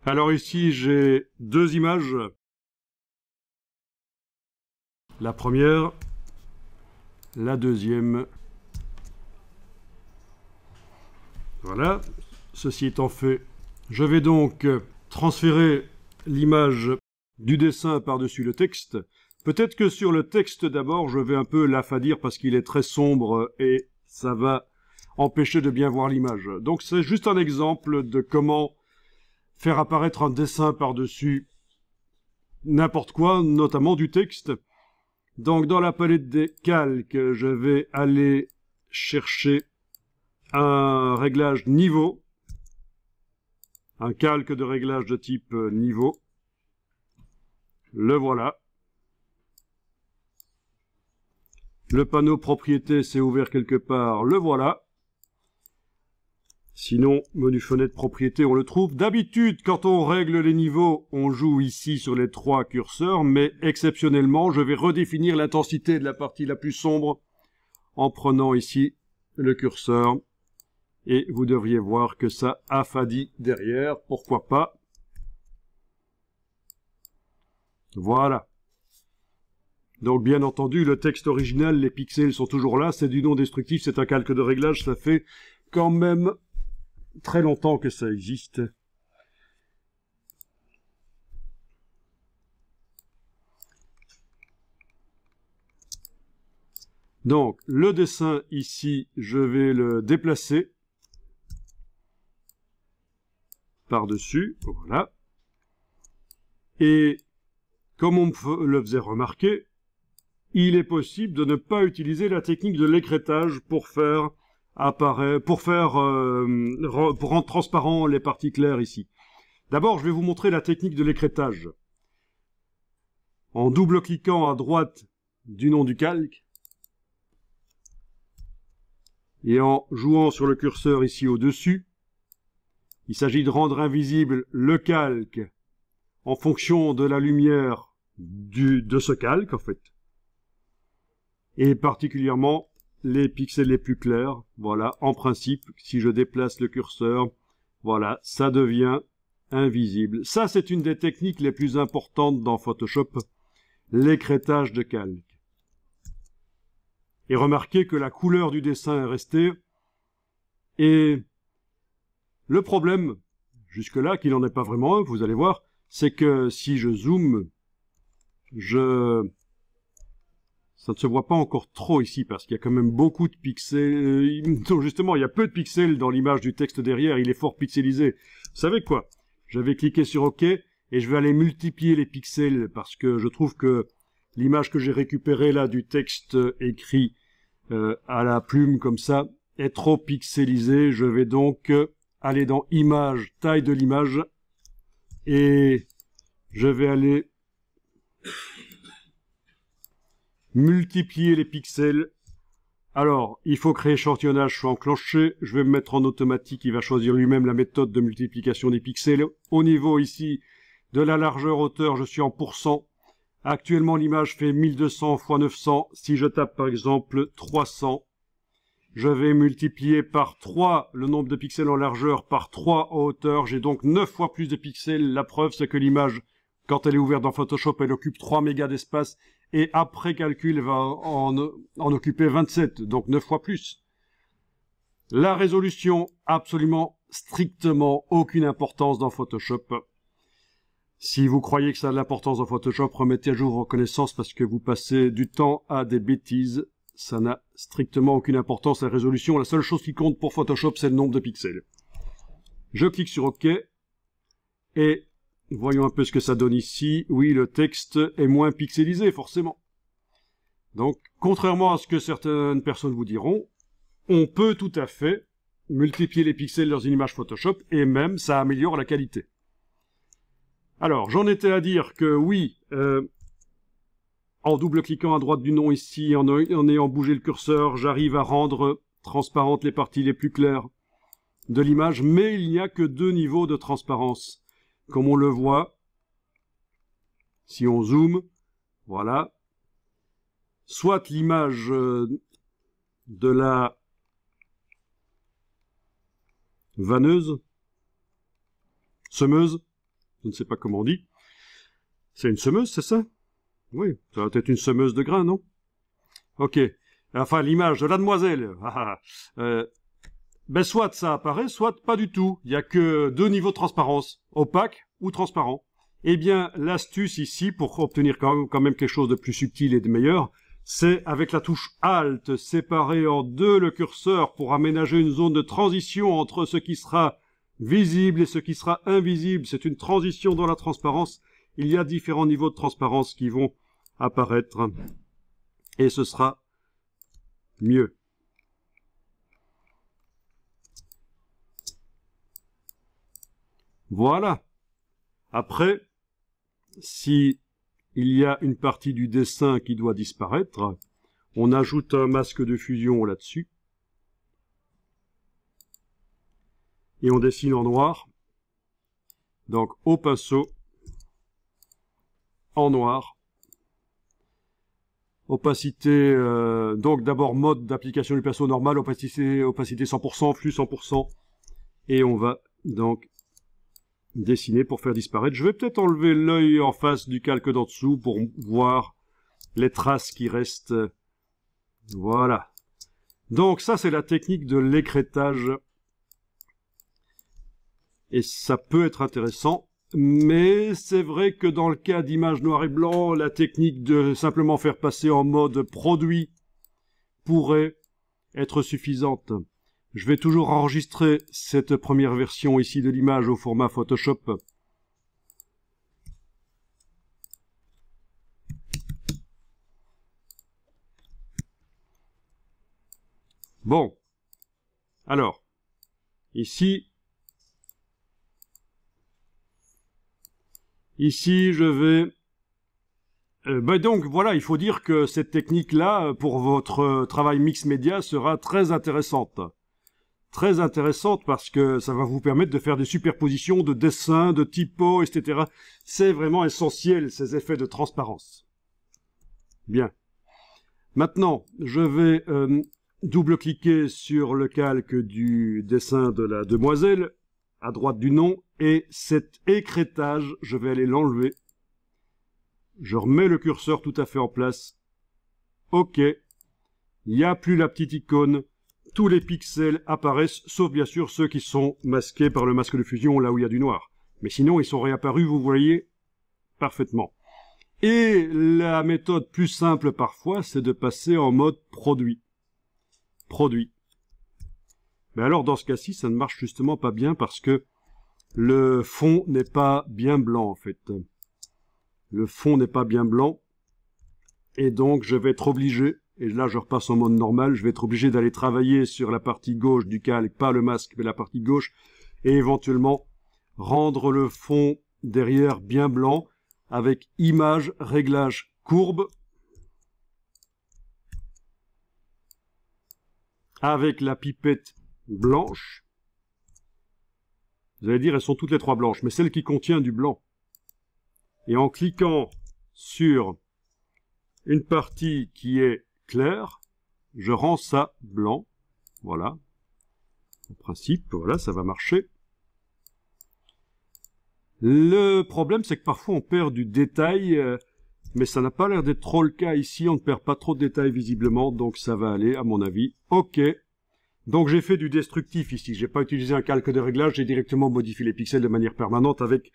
Alors ici, j'ai deux images. La première, la deuxième. Voilà, ceci étant fait, je vais donc transférer l'image du dessin par-dessus le texte. Peut-être que sur le texte d'abord, je vais un peu l'affadir parce qu'il est très sombre et ça va empêcher de bien voir l'image. Donc c'est juste un exemple de comment faire apparaître un dessin par-dessus n'importe quoi, notamment du texte. Donc dans la palette des calques, je vais aller chercher un réglage niveau, un calque de réglage de type niveau. Le voilà. Le panneau propriété s'est ouvert quelque part, le voilà. Sinon, menu fenêtre propriété, on le trouve. D'habitude, quand on règle les niveaux, on joue ici sur les trois curseurs, mais exceptionnellement, je vais redéfinir l'intensité de la partie la plus sombre en prenant ici le curseur. Et vous devriez voir que ça affadit derrière, pourquoi pas. Voilà. Donc bien entendu, le texte original, les pixels sont toujours là, c'est du non destructif, c'est un calque de réglage, ça fait quand même très longtemps que ça existe. Donc, le dessin ici, je vais le déplacer par-dessus, voilà. Et comme on me le faisait remarquer, il est possible de ne pas utiliser la technique de l'écrêtage pour faire apparaître, pour rendre transparent les parties claires ici. D'abord, je vais vous montrer la technique de l'écrêtage. En double-cliquant à droite du nom du calque, et en jouant sur le curseur ici au-dessus, il s'agit de rendre invisible le calque en fonction de la lumière de ce calque, en fait. Et particulièrement les pixels les plus clairs. Voilà, en principe, si je déplace le curseur, voilà, ça devient invisible. Ça, c'est une des techniques les plus importantes dans Photoshop, l'écrêtage de calque. Et remarquez que la couleur du dessin est restée. Et le problème, jusque-là, qu'il n'en est pas vraiment un, vous allez voir, c'est que si je zoome, ça ne se voit pas encore trop ici, parce qu'il y a quand même beaucoup de pixels. Non, justement, il y a peu de pixels dans l'image du texte derrière, il est fort pixelisé. Vous savez quoi? Je vais cliquer sur OK, et je vais aller multiplier les pixels, parce que je trouve que l'image que j'ai récupérée là du texte écrit à la plume comme ça est trop pixelisée. Je vais donc aller dans Image, taille de l'image, et je vais aller multiplier les pixels. Alors, il faut que l'échantillonnage soit enclenché. Je vais me mettre en automatique. Il va choisir lui-même la méthode de multiplication des pixels. Au niveau ici de la largeur-hauteur, je suis en pourcent. Actuellement, l'image fait 1200 x 900. Si je tape par exemple 300, je vais multiplier par 3 le nombre de pixels en largeur, par 3 en hauteur. J'ai donc 9 fois plus de pixels. La preuve, c'est que l'image, quand elle est ouverte dans Photoshop, elle occupe 3 mégas d'espace. Et après calcul, elle va en occuper 27, donc 9 fois plus. La résolution, absolument, strictement aucune importance dans Photoshop. Si vous croyez que ça a de l'importance dans Photoshop, remettez à jour vos connaissances parce que vous passez du temps à des bêtises. Ça n'a strictement aucune importance, la résolution. La seule chose qui compte pour Photoshop, c'est le nombre de pixels. Je clique sur OK. Et voyons un peu ce que ça donne ici. Oui, le texte est moins pixelisé, forcément. Donc, contrairement à ce que certaines personnes vous diront, on peut tout à fait multiplier les pixels dans une image Photoshop et même ça améliore la qualité. Alors, j'en étais à dire que oui, en double-cliquant à droite du nom ici, en ayant bougé le curseur, j'arrive à rendre transparentes les parties les plus claires de l'image, mais il n'y a que 2 niveaux de transparence. Comme on le voit, si on zoome, voilà, soit l'image de la vanneuse, semeuse, Je ne sais pas comment on dit. C'est une semeuse, c'est ça? Oui, ça va être une semeuse de grains, non? Ok. Enfin, l'image de la demoiselle. Ben, soit ça apparaît, soit pas du tout. Il n'y a que deux niveaux de transparence, opaque ou transparent. Eh bien, l'astuce ici, pour obtenir quand même quelque chose de plus subtil et de meilleur, c'est avec la touche Alt, séparer en deux le curseur pour aménager une zone de transition entre ce qui sera visible et ce qui sera invisible. C'est une transition dans la transparence. Il y a différents niveaux de transparence qui vont apparaître. Et ce sera mieux. Voilà. Après, si il y a une partie du dessin qui doit disparaître, on ajoute un masque de fusion là-dessus. Et on dessine en noir. Donc au pinceau, en noir. Opacité, donc d'abord mode d'application du pinceau normal, opacité 100%, flux 100%. Et on va donc dessiner pour faire disparaître. Je vais peut-être enlever l'œil en face du calque d'en dessous pour voir les traces qui restent. Voilà. Donc ça, c'est la technique de l'écrêtage. Et ça peut être intéressant. Mais c'est vrai que dans le cas d'images noir et blanc, la technique de simplement faire passer en mode produit pourrait être suffisante. Je vais toujours enregistrer cette première version ici de l'image au format Photoshop. Bon. Alors, ici, je vais... donc voilà, il faut dire que cette technique-là, pour votre travail mix média, sera très intéressante. Très intéressante parce que ça va vous permettre de faire des superpositions de dessins, de typos, etc. C'est vraiment essentiel, ces effets de transparence. Bien. Maintenant, je vais double-cliquer sur le calque du dessin de la demoiselle, à droite du nom, et cet écrêtage, je vais aller l'enlever. Je remets le curseur tout à fait en place. OK. Il n'y a plus la petite icône. Tous les pixels apparaissent, sauf bien sûr ceux qui sont masqués par le masque de fusion, là où il y a du noir. Mais sinon, ils sont réapparus, vous voyez, parfaitement. Et la méthode plus simple parfois, c'est de passer en mode produit. Produit. Mais alors, dans ce cas-ci, ça ne marche justement pas bien parce que le fond n'est pas bien blanc, en fait. Le fond n'est pas bien blanc. Et donc, je vais être obligé, et là je repasse en mode normal, je vais être obligé d'aller travailler sur la partie gauche du calque, pas le masque, mais la partie gauche, et éventuellement rendre le fond derrière bien blanc, avec image, réglage, courbe, avec la pipette blanche. Vous allez dire, elles sont toutes les trois blanches, mais celle qui contient du blanc. Et en cliquant sur une partie qui est claire, je rends ça blanc. Voilà. En principe, voilà, ça va marcher. Le problème, c'est que parfois on perd du détail, mais ça n'a pas l'air d'être trop le cas ici. On ne perd pas trop de détails visiblement, donc ça va aller, à mon avis. OK. Donc j'ai fait du destructif ici. J'ai pas utilisé un calque de réglage, j'ai directement modifié les pixels de manière permanente avec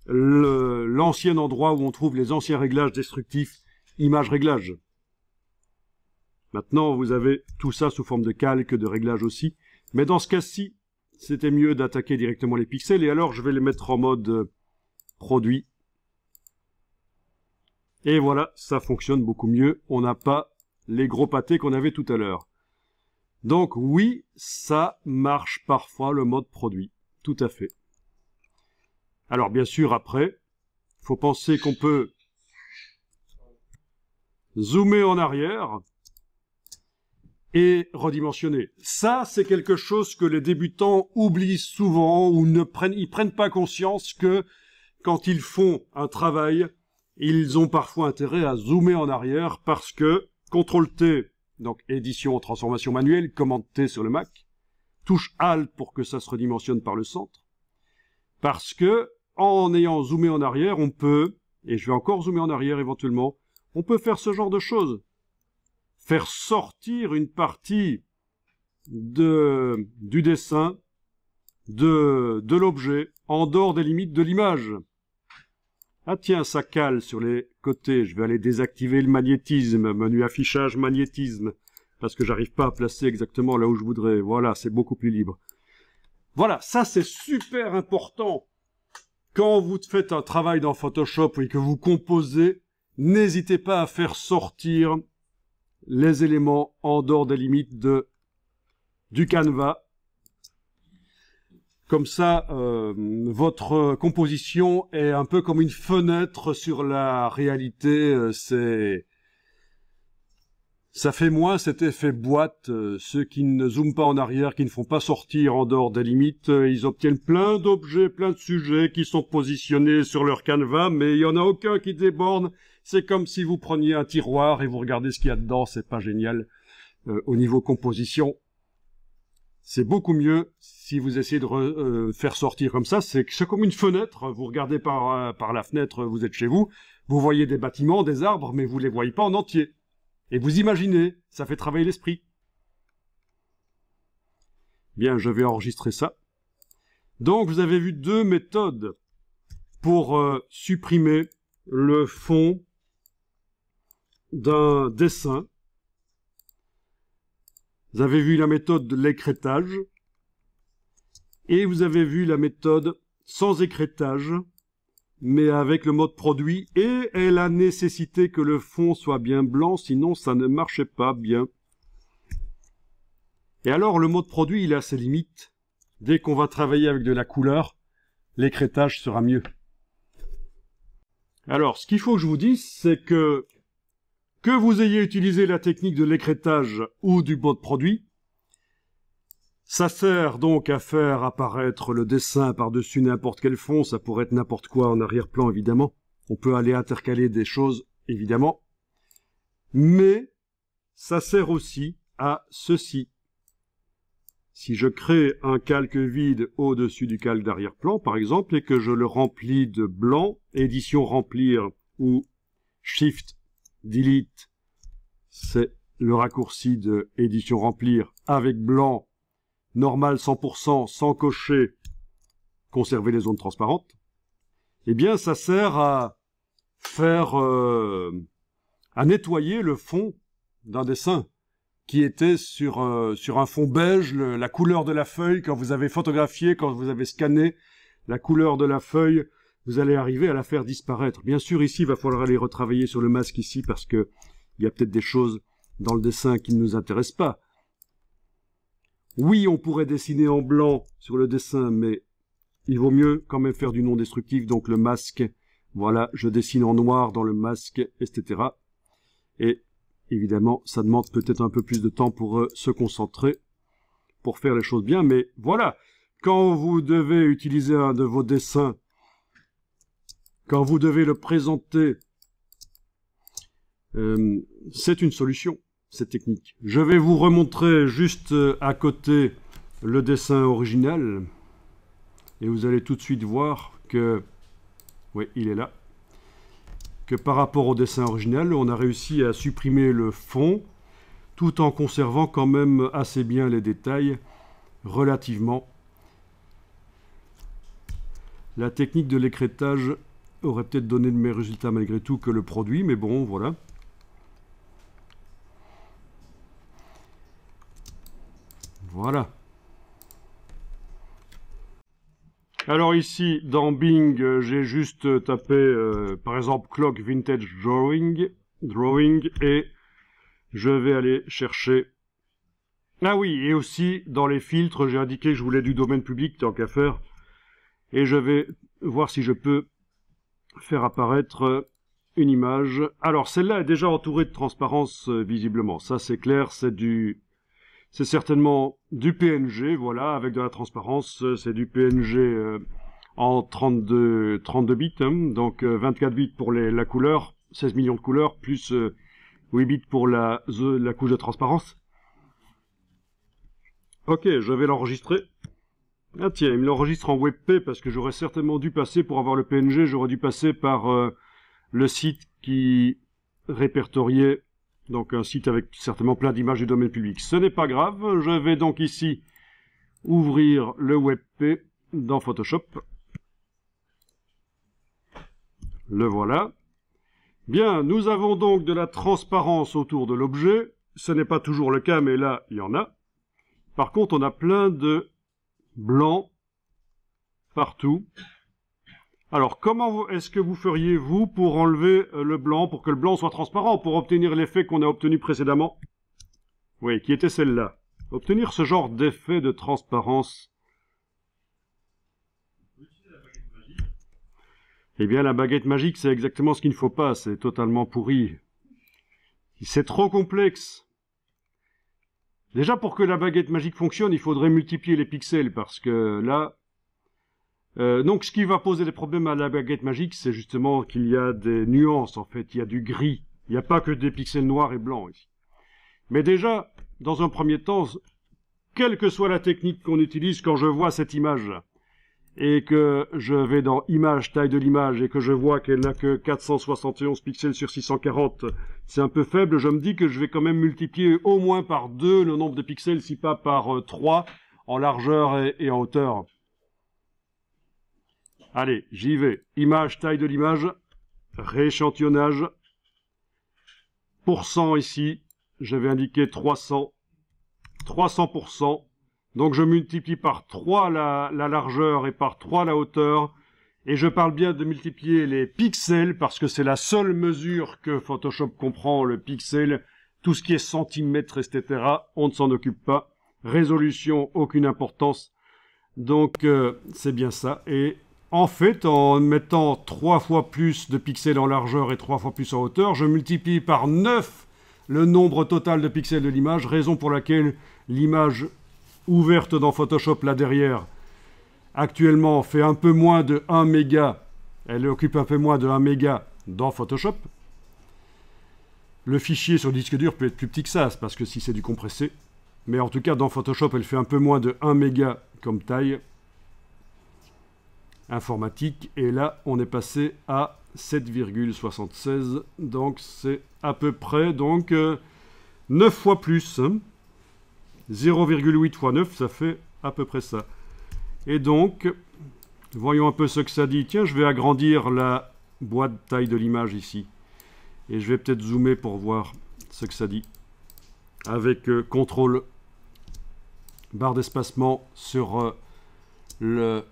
l'ancien endroit où on trouve les anciens réglages destructifs, image réglage. Maintenant, vous avez tout ça sous forme de calque, de réglage aussi. Mais dans ce cas-ci, c'était mieux d'attaquer directement les pixels. Et alors, je vais les mettre en mode produit. Et voilà, ça fonctionne beaucoup mieux. On n'a pas les gros pâtés qu'on avait tout à l'heure. Donc oui, ça marche parfois, le mode produit. Tout à fait. Alors bien sûr, après, il faut penser qu'on peut zoomer en arrière et redimensionner. Ça, c'est quelque chose que les débutants oublient souvent ou ils prennent pas conscience que quand ils font un travail, ils ont parfois intérêt à zoomer en arrière parce que CTRL-T, donc édition, transformation manuelle, commande T sur le Mac, touche Alt pour que ça se redimensionne par le centre, parce que en ayant zoomé en arrière, on peut, et je vais encore zoomer en arrière éventuellement, on peut faire ce genre de choses. Faire sortir une partie du dessin, de l'objet, en dehors des limites de l'image. Ah tiens, ça cale sur les côtés. Je vais aller désactiver le magnétisme, menu affichage magnétisme, parce que j'arrive pas à placer exactement là où je voudrais. Voilà, c'est beaucoup plus libre. Voilà, ça c'est super important. Quand vous faites un travail dans Photoshop et que vous composez, n'hésitez pas à faire sortir les éléments en dehors des limites du canevas. Comme ça, votre composition est un peu comme une fenêtre sur la réalité. Ça fait moins cet effet boîte. Ceux qui ne zooment pas en arrière, qui ne font pas sortir en dehors des limites, ils obtiennent plein d'objets, plein de sujets qui sont positionnés sur leur canevas, mais il n'y en a aucun qui déborde. C'est comme si vous preniez un tiroir et vous regardez ce qu'il y a dedans. C'est pas génial. Au niveau composition, c'est beaucoup mieux si vous essayez de faire sortir comme ça. C'est comme une fenêtre. Vous regardez par la fenêtre, vous êtes chez vous. Vous voyez des bâtiments, des arbres, mais vous les voyez pas en entier. Et vous imaginez, ça fait travailler l'esprit. Bien, je vais enregistrer ça. Donc, vous avez vu deux méthodes pour supprimer le fond d'un dessin. Vous avez vu la méthode de l'écrêtage. Et vous avez vu la méthode sans écrêtage, mais avec le mode produit, et elle a nécessité que le fond soit bien blanc, sinon ça ne marchait pas bien. Et alors le mode produit, il a ses limites. Dès qu'on va travailler avec de la couleur, l'écrêtage sera mieux. Alors, ce qu'il faut que je vous dise, c'est que vous ayez utilisé la technique de l'écrêtage ou du mode produit, ça sert donc à faire apparaître le dessin par-dessus n'importe quel fond, ça pourrait être n'importe quoi en arrière-plan évidemment. On peut aller intercaler des choses évidemment. Mais ça sert aussi à ceci. Si je crée un calque vide au-dessus du calque d'arrière-plan par exemple et que je le remplis de blanc, édition remplir ou Shift Delete, c'est le raccourci de édition remplir avec blanc, normal 100%, sans cocher, conserver les zones transparentes, eh bien, ça sert à faire, à nettoyer le fond d'un dessin qui était sur un fond beige, la couleur de la feuille, quand vous avez photographié, quand vous avez scanné la couleur de la feuille, vous allez arriver à la faire disparaître. Bien sûr, ici, il va falloir aller retravailler sur le masque ici, parce que il y a peut-être des choses dans le dessin qui ne nous intéressent pas. Oui, on pourrait dessiner en blanc sur le dessin, mais il vaut mieux quand même faire du non destructif, donc le masque, voilà, je dessine en noir dans le masque, etc. Et évidemment, ça demande peut-être un peu plus de temps pour se concentrer, pour faire les choses bien, mais voilà, quand vous devez utiliser un de vos dessins, quand vous devez le présenter, c'est une solution. Cette technique. Je vais vous remontrer juste à côté le dessin original et vous allez tout de suite voir que, oui, il est là, que par rapport au dessin original, on a réussi à supprimer le fond tout en conservant quand même assez bien les détails relativement. La technique de l'écrêtage aurait peut-être donné de meilleurs résultats malgré tout que le produit, mais bon, voilà. Voilà. Alors ici, dans Bing, j'ai juste tapé, par exemple, Clock Vintage Drawing, et je vais aller chercher... Ah oui, et aussi, dans les filtres, j'ai indiqué que je voulais du domaine public, tant qu'à faire, et je vais voir si je peux faire apparaître une image. Alors, celle-là est déjà entourée de transparence, visiblement. Ça, c'est clair, c'est certainement du PNG, voilà, avec de la transparence. C'est du PNG en 32 bits, hein, donc 24 bits pour la couleur, 16 millions de couleurs, plus 8 bits pour la couche de transparence. Ok, je vais l'enregistrer. Ah tiens, il me l'enregistre en WebP parce que j'aurais certainement dû passer, pour avoir le PNG, j'aurais dû passer par le site qui répertoriait, donc un site avec certainement plein d'images du domaine public. Ce n'est pas grave, je vais donc ici ouvrir le WebP dans Photoshop. Le voilà. Bien, nous avons donc de la transparence autour de l'objet. Ce n'est pas toujours le cas, mais là, il y en a. Par contre, on a plein de blanc partout. Alors, comment est-ce que vous feriez, vous, pour enlever le blanc, pour que le blanc soit transparent, pour obtenir l'effet qu'on a obtenu précédemment? Oui, qui était celle-là. Obtenir ce genre d'effet de transparence. Eh bien, la baguette magique, c'est exactement ce qu'il ne faut pas. C'est totalement pourri. C'est trop complexe. Déjà, pour que la baguette magique fonctionne, il faudrait multiplier les pixels, parce que là... donc, ce qui va poser des problèmes à la baguette magique, c'est justement qu'il y a des nuances, en fait. Il y a du gris. Il n'y a pas que des pixels noirs et blancs, ici. Mais déjà, dans un premier temps, quelle que soit la technique qu'on utilise, quand je vois cette image, et que je vais dans Image, taille de l'image, et que je vois qu'elle n'a que 471 pixels sur 640, c'est un peu faible, je me dis que je vais quand même multiplier au moins par 2 le nombre de pixels, si pas par 3, en largeur et en hauteur. Allez, j'y vais. Image, taille de l'image, rééchantillonnage, pourcent ici, je vais indiquer 300, 300%. Donc je multiplie par 3 la largeur et par 3 la hauteur. Et je parle bien de multiplier les pixels parce que c'est la seule mesure que Photoshop comprend, le pixel. Tout ce qui est centimètres, etc., on ne s'en occupe pas. Résolution, aucune importance. Donc c'est bien ça. Et en fait, en mettant 3 fois plus de pixels en largeur et 3 fois plus en hauteur, je multiplie par 9 le nombre total de pixels de l'image, raison pour laquelle l'image ouverte dans Photoshop là derrière, actuellement fait un peu moins de 1 méga, elle occupe un peu moins de 1 méga dans Photoshop. Le fichier sur le disque dur peut être plus petit que ça, parce que si c'est du compressé, mais en tout cas dans Photoshop elle fait un peu moins de 1 méga comme taille informatique, et là on est passé à 7,76, donc c'est à peu près donc 9 fois plus, hein. 0,8 fois 9, ça fait à peu près ça. Et donc, voyons un peu ce que ça dit. Tiens, je vais agrandir la boîte taille de l'image ici. Et je vais peut-être zoomer pour voir ce que ça dit. Avec CTRL barre d'espacement sur le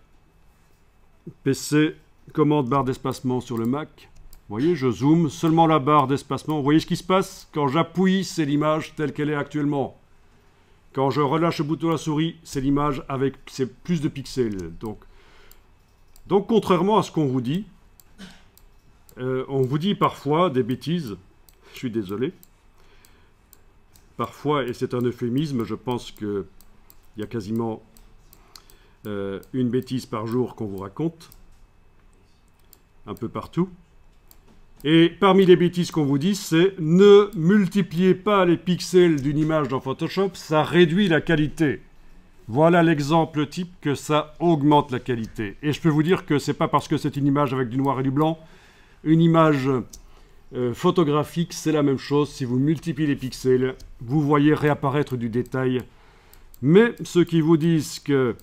PC, commande barre d'espacement sur le Mac. Vous voyez, je zoome seulement la barre d'espacement. Vous voyez ce qui se passe? Quand j'appuie, c'est l'image telle qu'elle est actuellement. Quand je relâche le bouton à la souris, c'est l'image avec plus de pixels. Donc contrairement à ce qu'on vous dit, on vous dit parfois des bêtises. Je suis désolé. Parfois, et c'est un euphémisme, je pense qu'il y a quasiment une bêtise par jour qu'on vous raconte. Un peu partout. Et parmi les bêtises qu'on vous dit, c'est ne multipliez pas les pixels d'une image dans Photoshop, ça réduit la qualité. Voilà l'exemple type que ça augmente la qualité. Et je peux vous dire que c'est pas parce que c'est une image avec du noir et du blanc. Une image photographique, c'est la même chose. Si vous multipliez les pixels, vous voyez réapparaître du détail. Mais ceux qui vous disent qu'il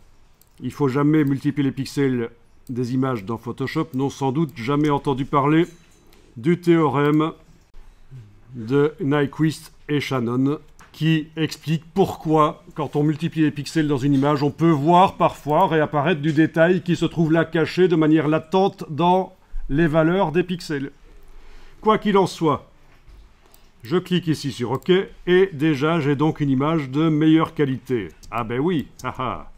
ne faut jamais multiplier les pixels des images dans Photoshop n'ont sans doute jamais entendu parler du théorème de Nyquist et Shannon qui explique pourquoi, quand on multiplie les pixels dans une image, on peut voir parfois réapparaître du détail qui se trouve là caché de manière latente dans les valeurs des pixels. Quoi qu'il en soit, je clique ici sur OK et déjà j'ai donc une image de meilleure qualité. Ah ben oui, haha.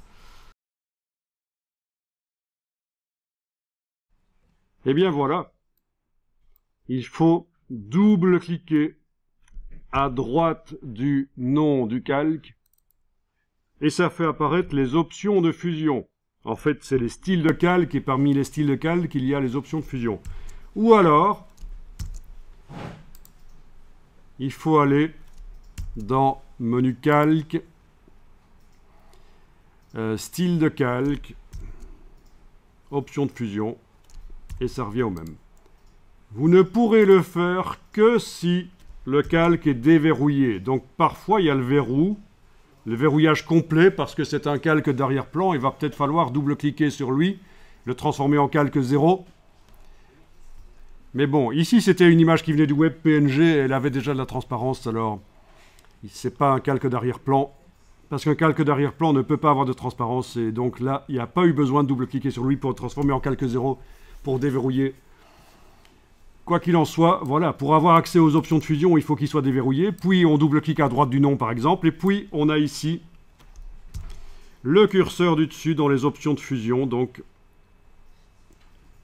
Eh bien voilà. Il faut double-cliquer à droite du nom du calque et ça fait apparaître les options de fusion. En fait, c'est les styles de calque et parmi les styles de calque, il y a les options de fusion. Ou alors, il faut aller dans Menu calque, style de calque, option de fusion, et ça revient au même. Vous ne pourrez le faire que si le calque est déverrouillé. Donc parfois il y a le verrouillage complet, parce que c'est un calque d'arrière-plan, il va peut-être falloir double-cliquer sur lui, le transformer en calque 0. Mais bon, ici c'était une image qui venait du web PNG, elle avait déjà de la transparence, alors c'est pas un calque d'arrière-plan, parce qu'un calque d'arrière-plan ne peut pas avoir de transparence, et donc là, il n'y a pas eu besoin de double-cliquer sur lui pour le transformer en calque 0, pour déverrouiller. Quoi qu'il en soit, voilà, pour avoir accès aux options de fusion, il faut qu'il soit déverrouillé, puis on double-clique à droite du nom par exemple, et puis on a ici le curseur du dessus dans les options de fusion, donc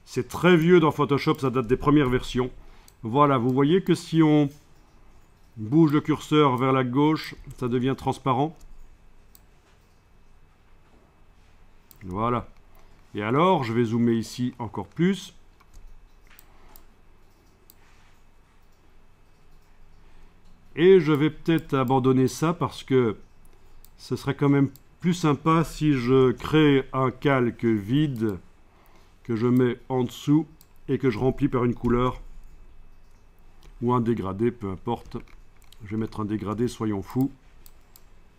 c'est très vieux dans Photoshop, ça date des premières versions. Voilà, vous voyez que si on bouge le curseur vers la gauche, ça devient transparent. Voilà. Et alors, je vais zoomer ici encore plus. Et je vais peut-être abandonner ça parce que ce serait quand même plus sympa si je crée un calque vide que je mets en dessous et que je remplis par une couleur ou un dégradé, peu importe. Je vais mettre un dégradé, soyons fous.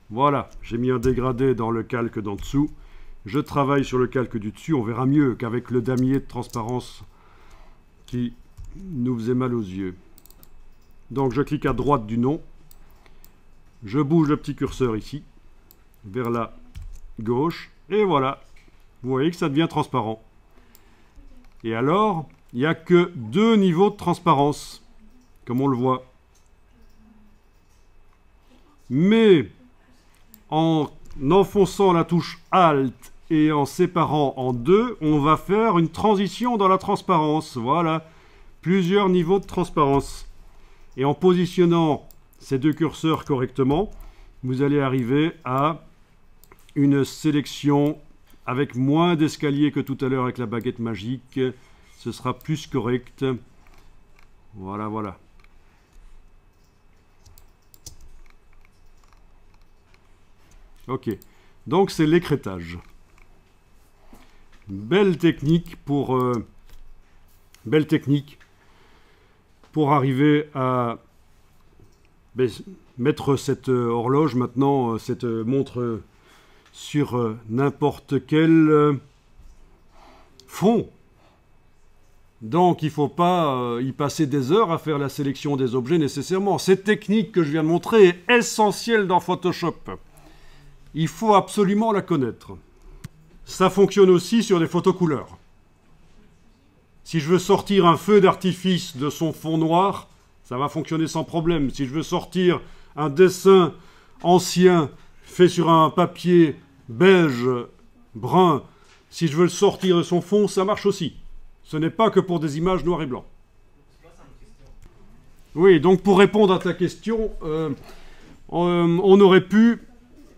Voilà, j'ai mis un dégradé dans le calque d'en dessous. Je travaille sur le calque du dessus, on verra mieux qu'avec le damier de transparence qui nous faisait mal aux yeux. Donc je clique à droite du nom, je bouge le petit curseur ici, vers la gauche, et voilà, vous voyez que ça devient transparent. Et alors, il n'y a que 2 niveaux de transparence, comme on le voit. Mais en enfonçant la touche Alt et en séparant en 2, on va faire une transition dans la transparence. Voilà, plusieurs niveaux de transparence. Et en positionnant ces 2 curseurs correctement, vous allez arriver à une sélection avec moins d'escalier que tout à l'heure avec la baguette magique. Ce sera plus correct. Voilà, voilà. Ok. Donc c'est l'écrêtage. Belle technique pour arriver à mettre cette horloge maintenant, cette montre sur n'importe quel fond. Donc il ne faut pas y passer des heures à faire la sélection des objets nécessairement. Cette technique que je viens de montrer est essentielle dans Photoshop. Il faut absolument la connaître. Ça fonctionne aussi sur des photos couleurs. Si je veux sortir un feu d'artifice de son fond noir, ça va fonctionner sans problème. Si je veux sortir un dessin ancien fait sur un papier beige, brun, si je veux le sortir de son fond, ça marche aussi. Ce n'est pas que pour des images noir et blanc. Oui, donc pour répondre à ta question, on aurait pu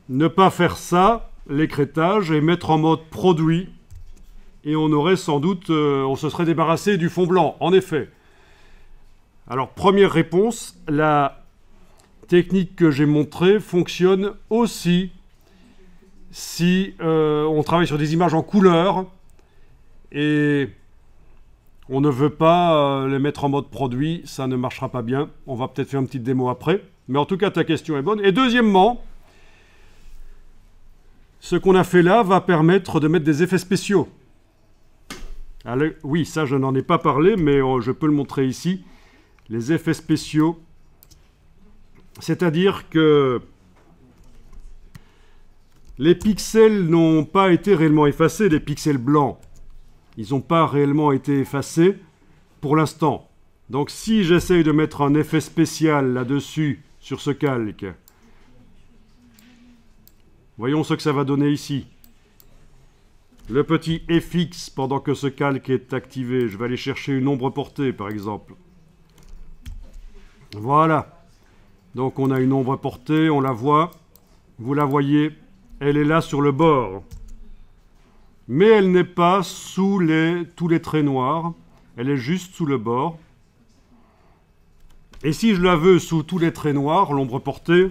ne pas faire ça, l'écrêtage, et mettre en mode produit, et on aurait sans doute, on se serait débarrassé du fond blanc, en effet. Alors, première réponse, la technique que j'ai montrée fonctionne aussi si on travaille sur des images en couleur et on ne veut pas les mettre en mode produit, ça ne marchera pas bien. On va peut-être faire une petite démo après. Mais en tout cas, ta question est bonne. Et deuxièmement, ce qu'on a fait là va permettre de mettre des effets spéciaux. Alors, oui, ça, je n'en ai pas parlé, mais je peux le montrer ici. Les effets spéciaux, c'est-à-dire que les pixels n'ont pas été réellement effacés, les pixels blancs. Ils n'ont pas réellement été effacés pour l'instant. Donc si j'essaye de mettre un effet spécial là-dessus, sur ce calque, voyons ce que ça va donner ici. Le petit FX pendant que ce calque est activé. Je vais aller chercher une ombre portée, par exemple. Voilà. Donc on a une ombre portée, on la voit. Vous la voyez, elle est là sur le bord. Mais elle n'est pas sous tous les traits noirs. Elle est juste sous le bord. Et si je la veux sous tous les traits noirs, l'ombre portée,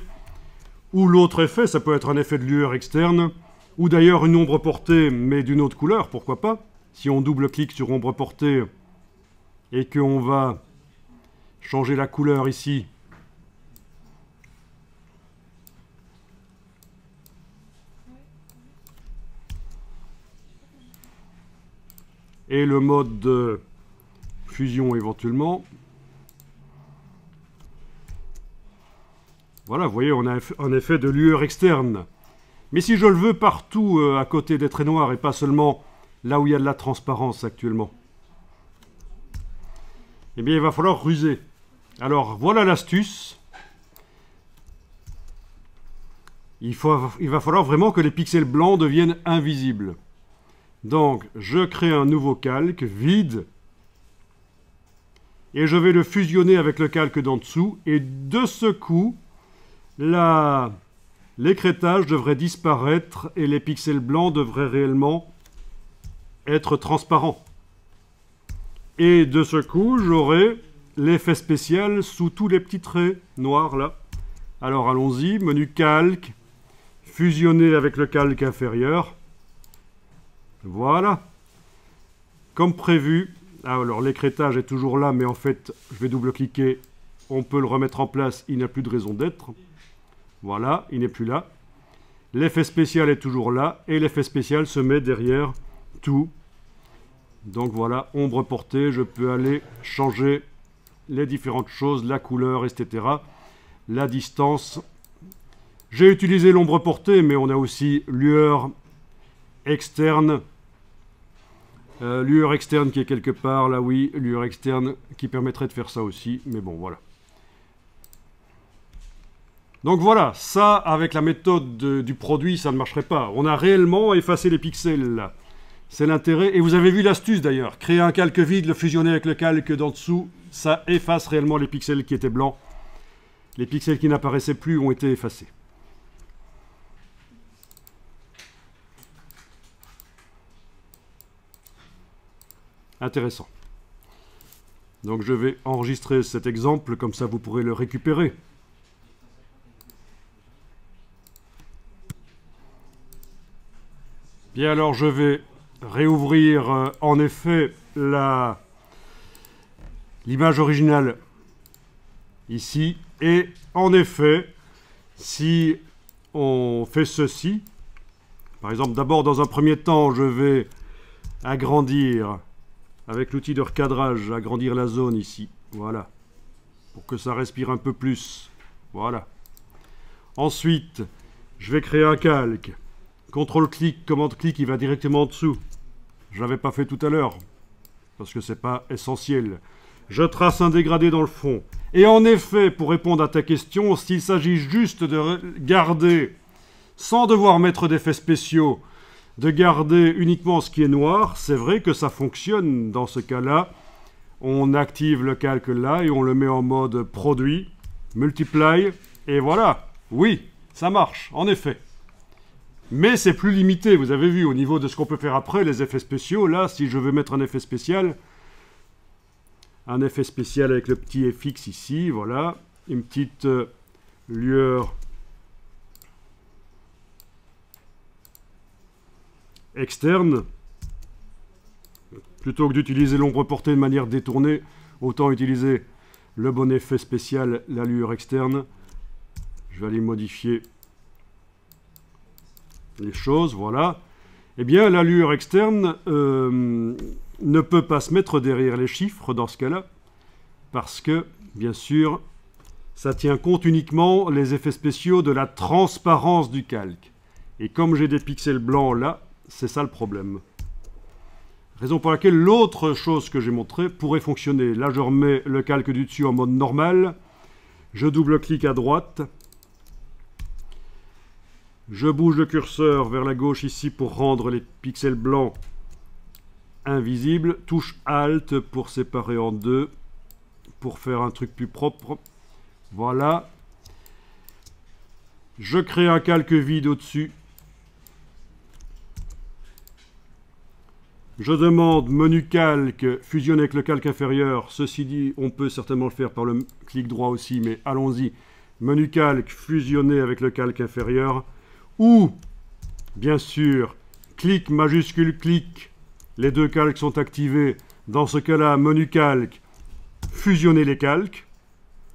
ou l'autre effet, ça peut être un effet de lueur externe, Ou d'ailleurs une ombre portée, mais d'une autre couleur, pourquoi pas. Si on double-clique sur ombre portée et qu'on va changer la couleur ici, et le mode de fusion éventuellement. Voilà, vous voyez, on a un effet de lueur externe. Mais si je le veux partout à côté des traits noirs et pas seulement là où il y a de la transparence actuellement, eh bien il va falloir ruser. Alors voilà l'astuce. Il va falloir vraiment que les pixels blancs deviennent invisibles. Donc, je crée un nouveau calque vide et je vais le fusionner avec le calque d'en dessous. Et de ce coup, l'écrêtage devrait disparaître et les pixels blancs devraient réellement être transparents. Et de ce coup, j'aurai l'effet spécial sous tous les petits traits noirs là. Alors allons-y, menu calque, fusionner avec le calque inférieur. Voilà, comme prévu. Alors l'écrêtage est toujours là, mais en fait, je vais double-cliquer. On peut le remettre en place, il n'a plus de raison d'être. Voilà, il n'est plus là. L'effet spécial est toujours là, et l'effet spécial se met derrière tout. Donc voilà, ombre portée, je peux aller changer les différentes choses, la couleur, etc. La distance. J'ai utilisé l'ombre portée, mais on a aussi lueur externe. Lueur externe qui est quelque part, là oui, lueur externe qui permettrait de faire ça aussi, mais bon, voilà. Donc voilà, ça, avec la méthode du produit, ça ne marcherait pas. On a réellement effacé les pixels, là. C'est l'intérêt. Et vous avez vu l'astuce, d'ailleurs. Créer un calque vide, le fusionner avec le calque d'en dessous, ça efface réellement les pixels qui étaient blancs. Les pixels qui n'apparaissaient plus ont été effacés. Intéressant. Donc je vais enregistrer cet exemple, comme ça vous pourrez le récupérer. Bien alors je vais réouvrir en effet l'image originale ici. Et en effet, si on fait ceci, par exemple d'abord dans un premier temps je vais agrandir avec l'outil de recadrage, agrandir la zone ici, voilà, pour que ça respire un peu plus, voilà. Ensuite, je vais créer un calque, CTRL-clic, commande-clic, il va directement en dessous. Je ne l'avais pas fait tout à l'heure, parce que ce n'est pas essentiel. Je trace un dégradé dans le fond. Et en effet, pour répondre à ta question, s'il s'agit juste de garder, sans devoir mettre d'effets spéciaux, de garder uniquement ce qui est noir, c'est vrai que ça fonctionne dans ce cas-là. On active le calque là et on le met en mode produit, multiply, et voilà. Oui, ça marche, en effet. Mais c'est plus limité, vous avez vu, au niveau de ce qu'on peut faire après, les effets spéciaux. Là, si je veux mettre un effet spécial avec le petit FX ici, voilà, une petite lueur externe, plutôt que d'utiliser l'ombre portée de manière détournée, autant utiliser le bon effet spécial, la lueur externe. Je vais aller modifier les choses, voilà. Eh bien, la lueur externe ne peut pas se mettre derrière les chiffres dans ce cas-là, parce que, bien sûr, ça tient compte uniquement les effets spéciaux de la transparence du calque. Et comme j'ai des pixels blancs là, c'est ça le problème. Raison pour laquelle l'autre chose que j'ai montré pourrait fonctionner. Là, je remets le calque du dessus en mode normal. Je double-clique à droite. Je bouge le curseur vers la gauche ici pour rendre les pixels blancs invisibles. Touche Alt pour séparer en deux, pour faire un truc plus propre. Voilà. Je crée un calque vide au-dessus. Je demande menu calque, fusionner avec le calque inférieur. Ceci dit, on peut certainement le faire par le clic droit aussi, mais allons-y. Menu calque, fusionner avec le calque inférieur. Ou bien sûr, clic, majuscule, clic, les deux calques sont activés. Dans ce cas-là, menu calque, fusionner les calques.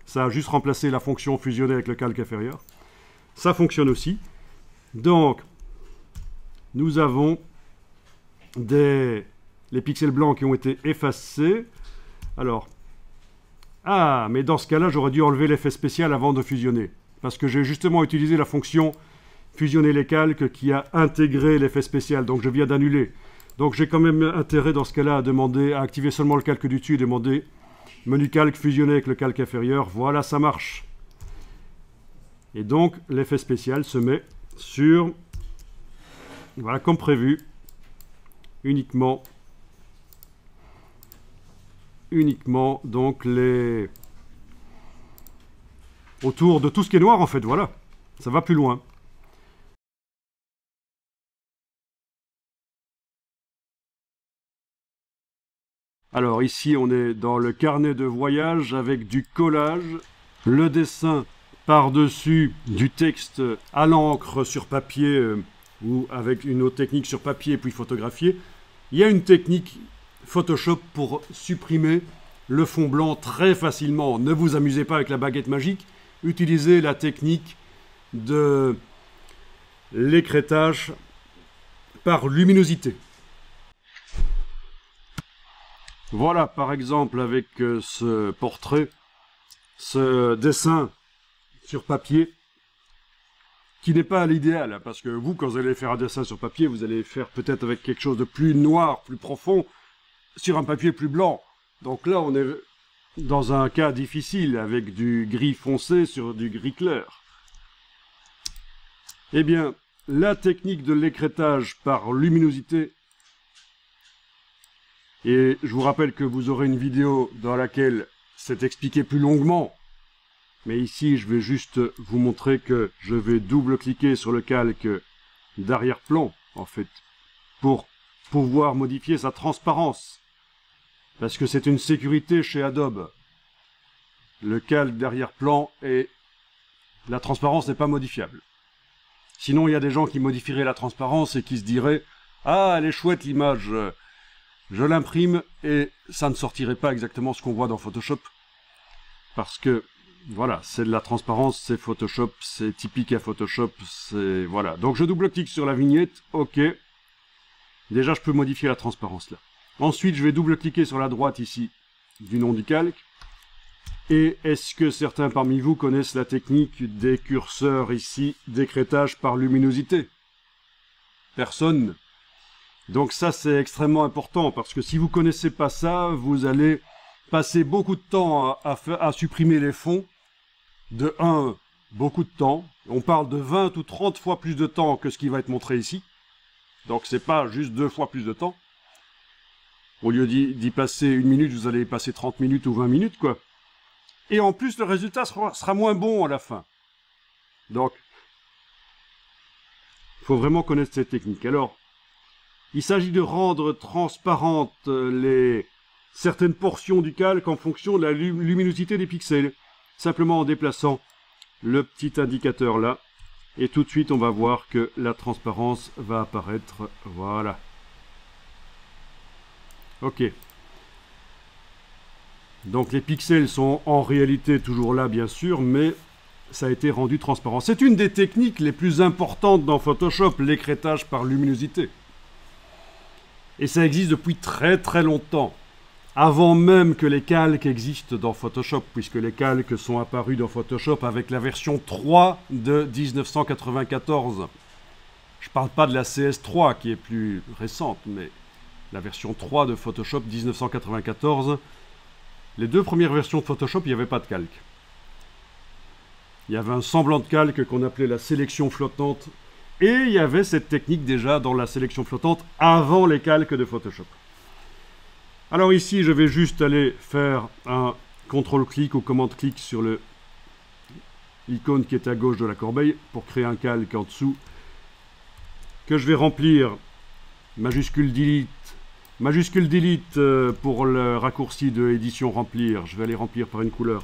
Ça a juste remplacé la fonction fusionner avec le calque inférieur. Ça fonctionne aussi. Donc, nous avons les pixels blancs qui ont été effacés. Alors, mais dans ce cas-là, j'aurais dû enlever l'effet spécial avant de fusionner. Parce que j'ai justement utilisé la fonction fusionner les calques qui a intégré l'effet spécial. Donc, je viens d'annuler. Donc, j'ai quand même intérêt dans ce cas-là à activer seulement le calque du dessus et demander menu calque fusionner avec le calque inférieur. Voilà, ça marche. Et donc, l'effet spécial se met sur, voilà, comme prévu, uniquement donc autour de tout ce qui est noir en fait, voilà. Ça va plus loin. Alors ici on est dans le carnet de voyage avec du collage, le dessin par-dessus du texte à l'encre sur papier ou avec une autre technique sur papier puis photographié. Il y a une technique Photoshop pour supprimer le fond blanc très facilement. Ne vous amusez pas avec la baguette magique, utilisez la technique de l'écrêtage par luminosité. Voilà par exemple avec ce portrait, ce dessin sur papier, qui n'est pas l'idéal, hein, parce que vous, quand vous allez faire un dessin sur papier, vous allez faire peut-être avec quelque chose de plus noir, plus profond, sur un papier plus blanc. Donc là, on est dans un cas difficile, avec du gris foncé sur du gris clair. Eh bien, la technique de l'écrêtage par luminosité, et je vous rappelle que vous aurez une vidéo dans laquelle c'est expliqué plus longuement, mais ici, je vais juste vous montrer que je vais double-cliquer sur le calque d'arrière-plan, en fait, pour pouvoir modifier sa transparence. Parce que c'est une sécurité chez Adobe. Le calque d'arrière-plan et la transparence n'est pas modifiable. Sinon, il y a des gens qui modifieraient la transparence et qui se diraient « Ah, elle est chouette l'image, je l'imprime et ça ne sortirait pas exactement ce qu'on voit dans Photoshop. » Parce que, voilà, c'est de la transparence, c'est Photoshop, c'est typique à Photoshop, c'est... Voilà. Donc je double-clique sur la vignette, OK. Déjà, je peux modifier la transparence là. Ensuite, je vais double-cliquer sur la droite ici du nom du calque. Et est-ce que certains parmi vous connaissent la technique des curseurs ici d'écrêtage par luminosité? Personne. Donc ça, c'est extrêmement important parce que si vous ne connaissez pas ça, vous allez passer beaucoup de temps à supprimer les fonds. De 1, beaucoup de temps. On parle de 20 ou 30 fois plus de temps que ce qui va être montré ici. Donc c'est pas juste 2 fois plus de temps. Au lieu d'y passer 1 minute, vous allez y passer 30 minutes ou 20 minutes, quoi. Et en plus, le résultat sera moins bon à la fin. Donc, il faut vraiment connaître cette technique. Alors, il s'agit de rendre transparentes certaines portions du calque en fonction de la luminosité des pixels. Simplement en déplaçant le petit indicateur là. Et tout de suite, on va voir que la transparence va apparaître. Voilà. OK. Donc les pixels sont en réalité toujours là, bien sûr, mais ça a été rendu transparent. C'est une des techniques les plus importantes dans Photoshop, l'écrêtage par luminosité. Et ça existe depuis très très longtemps. Avant même que les calques existent dans Photoshop, puisque les calques sont apparus dans Photoshop avec la version 3 de 1994. Je ne parle pas de la CS3 qui est plus récente, mais la version 3 de Photoshop 1994. Les deux premières versions de Photoshop, il n'y avait pas de calque. Il y avait un semblant de calque qu'on appelait la sélection flottante. Et il y avait cette technique déjà dans la sélection flottante avant les calques de Photoshop. Alors ici, je vais juste aller faire un contrôle-clic ou commande-clic sur l'icône qui est à gauche de la corbeille pour créer un calque en dessous que je vais remplir majuscule delete. Majuscule delete pour le raccourci de édition remplir. Je vais aller remplir par une couleur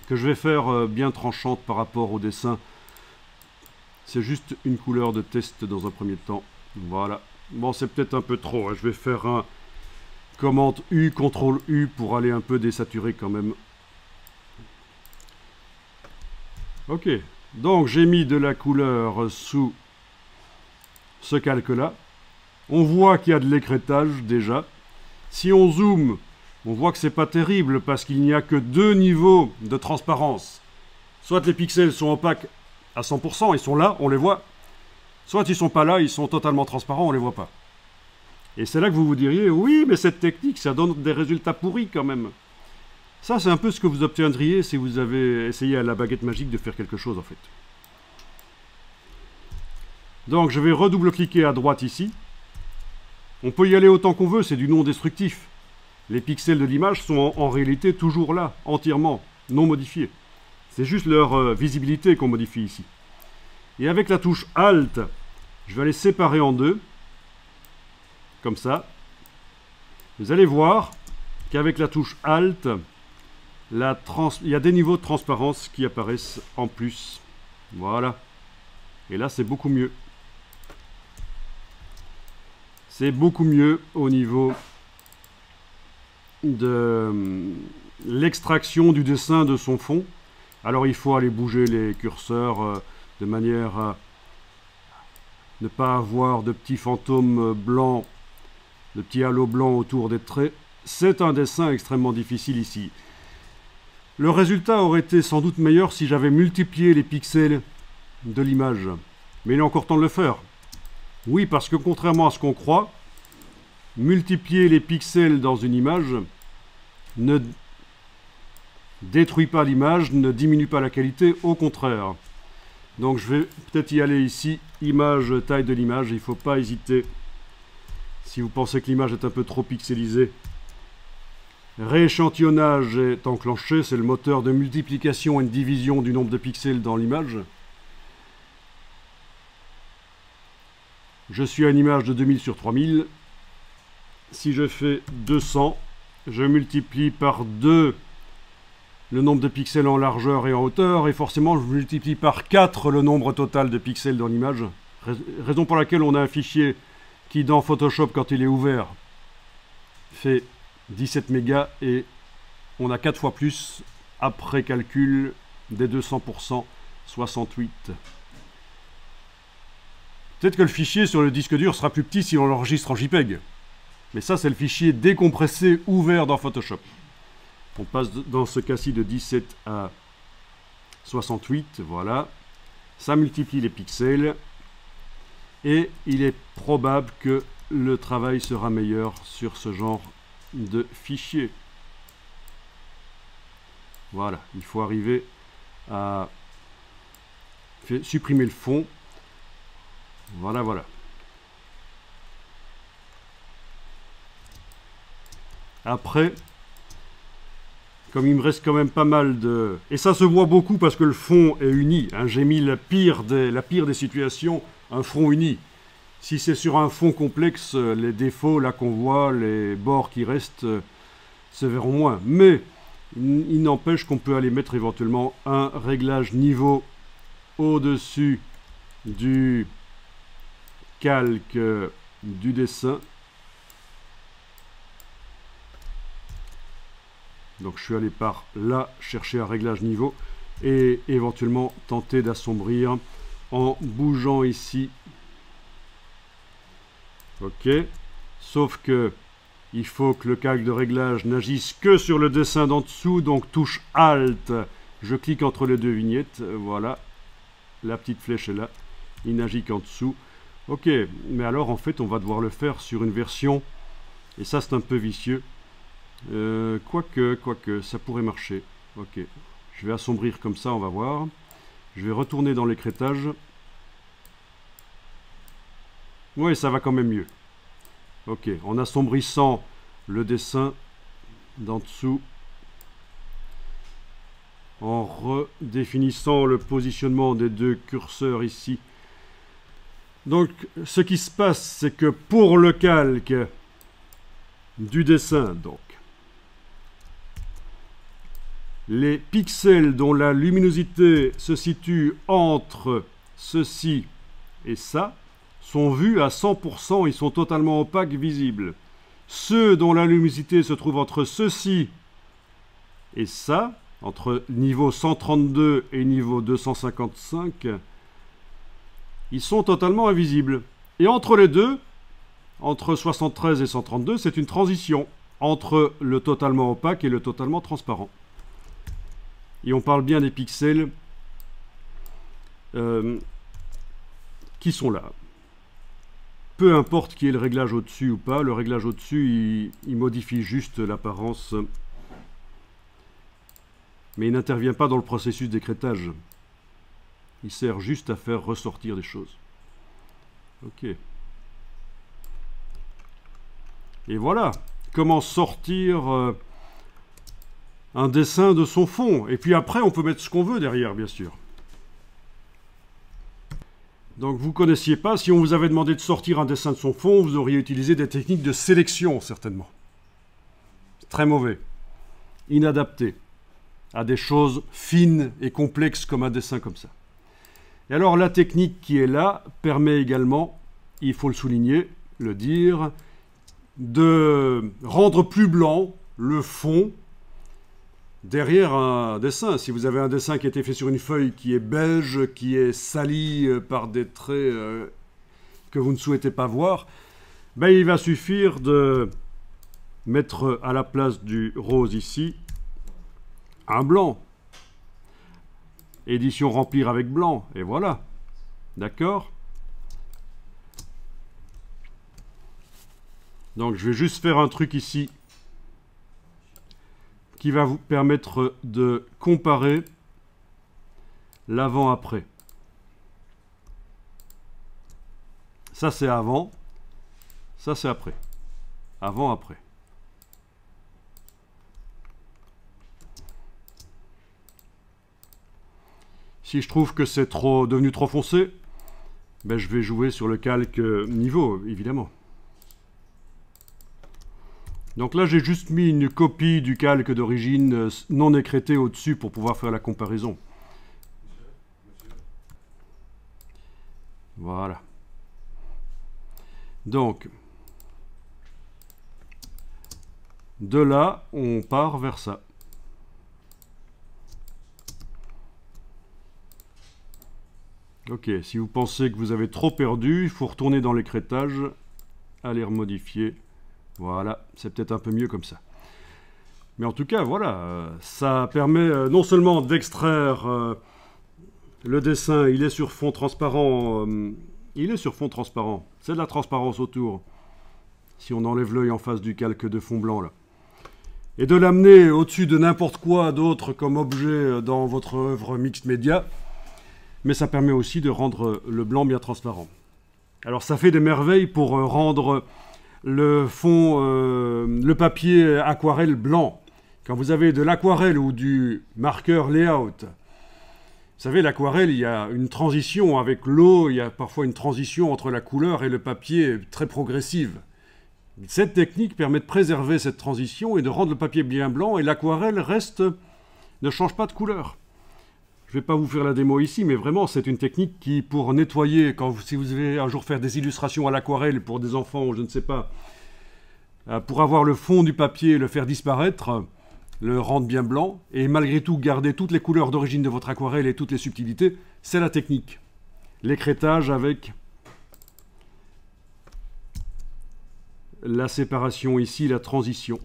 que je vais faire bien tranchante par rapport au dessin C'est juste une couleur de test dans un premier temps. Voilà. Bon, c'est peut-être un peu trop, hein. Je vais faire un commande U, CTRL U pour aller un peu désaturer quand même. Ok. Donc, j'ai mis de la couleur sous ce calque-là. On voit qu'il y a de l'écrêtage déjà. Si on zoome, on voit que c'est pas terrible parce qu'il n'y a que 2 niveaux de transparence. Soit les pixels sont opaques à 100%, ils sont là, on les voit. Soit ils sont pas là, ils sont totalement transparents, on les voit pas. Et c'est là que vous vous diriez, oui, mais cette technique, ça donne des résultats pourris quand même. Ça, c'est un peu ce que vous obtiendriez si vous avez essayé à la baguette magique de faire quelque chose en fait. Donc je vais redouble-cliquer à droite ici. On peut y aller autant qu'on veut, c'est du non destructif. Les pixels de l'image sont en réalité toujours là, entièrement, non modifiés. C'est juste leur visibilité qu'on modifie ici. Et avec la touche Alt, je vais les séparer en deux. Comme ça. Vous allez voir qu'avec la touche Alt, il y a des niveaux de transparence qui apparaissent en plus. Voilà. Et là, c'est beaucoup mieux. C'est beaucoup mieux au niveau de l'extraction du dessin de son fond. Alors il faut aller bouger les curseurs de manière à ne pas avoir de petits fantômes blancs, de petits halos blancs autour des traits. C'est un dessin extrêmement difficile ici. Le résultat aurait été sans doute meilleur si j'avais multiplié les pixels de l'image. Mais il est encore temps de le faire. Oui, parce que contrairement à ce qu'on croit, multiplier les pixels dans une image ne détruit pas l'image, ne diminue pas la qualité, au contraire. Donc je vais peut-être y aller ici, image, taille de l'image, il ne faut pas hésiter. Si vous pensez que l'image est un peu trop pixelisée. Rééchantillonnage est enclenché, c'est le moteur de multiplication et de division du nombre de pixels dans l'image. Je suis à une image de 2000 sur 3000. Si je fais 200, je multiplie par 2 le nombre de pixels en largeur et en hauteur, et forcément je multiplie par 4 le nombre total de pixels dans l'image. Raison pour laquelle on a un fichier qui dans Photoshop, quand il est ouvert, fait 17 mégas, et on a 4 fois plus après calcul des 200%, 68. Peut-être que le fichier sur le disque dur sera plus petit si on l'enregistre en JPEG. Mais ça, c'est le fichier décompressé ouvert dans Photoshop. On passe dans ce cas-ci de 17 à 68, voilà. Ça multiplie les pixels. Et il est probable que le travail sera meilleur sur ce genre de fichier. Voilà, il faut arriver à supprimer le fond. Voilà, voilà. Après, comme il me reste quand même pas mal de... Et ça se voit beaucoup parce que le fond est uni. Hein. J'ai mis la pire des situations, un fond uni. Si c'est sur un fond complexe, les défauts là qu'on voit, les bords qui restent, se verront moins. Mais il n'empêche qu'on peut aller mettre éventuellement un réglage niveau au-dessus du calque du dessin. Donc je suis allé par là chercher un réglage niveau et éventuellement tenter d'assombrir en bougeant ici. Ok, sauf que il faut que le calque de réglage n'agisse que sur le dessin d'en dessous, donc touche Alt, je clique entre les deux vignettes, voilà, la petite flèche est là, il n'agit qu'en dessous. Ok, mais alors en fait on va devoir le faire sur une version, et ça c'est un peu vicieux, quoique, ça pourrait marcher. Ok, je vais assombrir comme ça, on va voir. Je vais retourner dans l'écrêtage. Oui, ça va quand même mieux. Ok, en assombrissant le dessin d'en dessous, en redéfinissant le positionnement des deux curseurs ici. Donc, ce qui se passe, c'est que pour le calque du dessin, donc, les pixels dont la luminosité se situe entre ceci et ça sont vus à 100%, ils sont totalement opaques, visibles. Ceux dont la luminosité se trouve entre ceci et ça, entre niveau 132 et niveau 255, ils sont totalement invisibles. Et entre les deux, entre 73 et 132, c'est une transition entre le totalement opaque et le totalement transparent. Et on parle bien des pixels qui sont là. Peu importe qui est le réglage au-dessus ou pas, le réglage au-dessus, il modifie juste l'apparence. Mais il n'intervient pas dans le processus d'écrêtage. Il sert juste à faire ressortir des choses. Ok. Et voilà comment sortir un dessin de son fond. Et puis après, on peut mettre ce qu'on veut derrière, bien sûr. Donc vous ne connaissiez pas, si on vous avait demandé de sortir un dessin de son fond, vous auriez utilisé des techniques de sélection, certainement. Très mauvais. Inadapté à des choses fines et complexes comme un dessin comme ça. Et alors la technique qui est là permet également, il faut le souligner, le dire, de rendre plus blanc le fond derrière un dessin. Si vous avez un dessin qui a été fait sur une feuille qui est beige, qui est sali par des traits que vous ne souhaitez pas voir, ben il va suffire de mettre à la place du rose ici un blanc. Édition remplir avec blanc, et voilà. D'accord? Donc je vais juste faire un truc ici qui va vous permettre de comparer l'avant-après. Ça c'est avant, ça c'est après. Avant-après. Si je trouve que c'est devenu trop foncé, ben je vais jouer sur le calque niveau, évidemment. Donc là, j'ai juste mis une copie du calque d'origine non écrêté au-dessus pour pouvoir faire la comparaison. Voilà. Donc, de là, on part vers ça. Ok, si vous pensez que vous avez trop perdu, il faut retourner dans l'écrêtage, aller remodifier. Voilà, c'est peut-être un peu mieux comme ça. Mais en tout cas, voilà, ça permet non seulement d'extraire le dessin, il est sur fond transparent, c'est de la transparence autour, si on enlève l'œil en face du calque de fond blanc là. Et de l'amener au-dessus de n'importe quoi d'autre comme objet dans votre œuvre mixed média. Mais ça permet aussi de rendre le blanc bien transparent. Alors ça fait des merveilles pour rendre le fond, le papier aquarelle blanc. Quand vous avez de l'aquarelle ou du marqueur layout, vous savez, l'aquarelle, il y a une transition avec l'eau, il y a parfois une transition entre la couleur et le papier très progressive. Cette technique permet de préserver cette transition et de rendre le papier bien blanc, et l'aquarelle ne change pas de couleur. Je ne vais pas vous faire la démo ici, mais vraiment, c'est une technique qui, pour nettoyer, si vous allez un jour faire des illustrations à l'aquarelle pour des enfants, ou je ne sais pas, pour avoir le fond du papier, le faire disparaître, le rendre bien blanc, et malgré tout garder toutes les couleurs d'origine de votre aquarelle et toutes les subtilités, c'est la technique. L'écrêtage avec la séparation ici, la transition.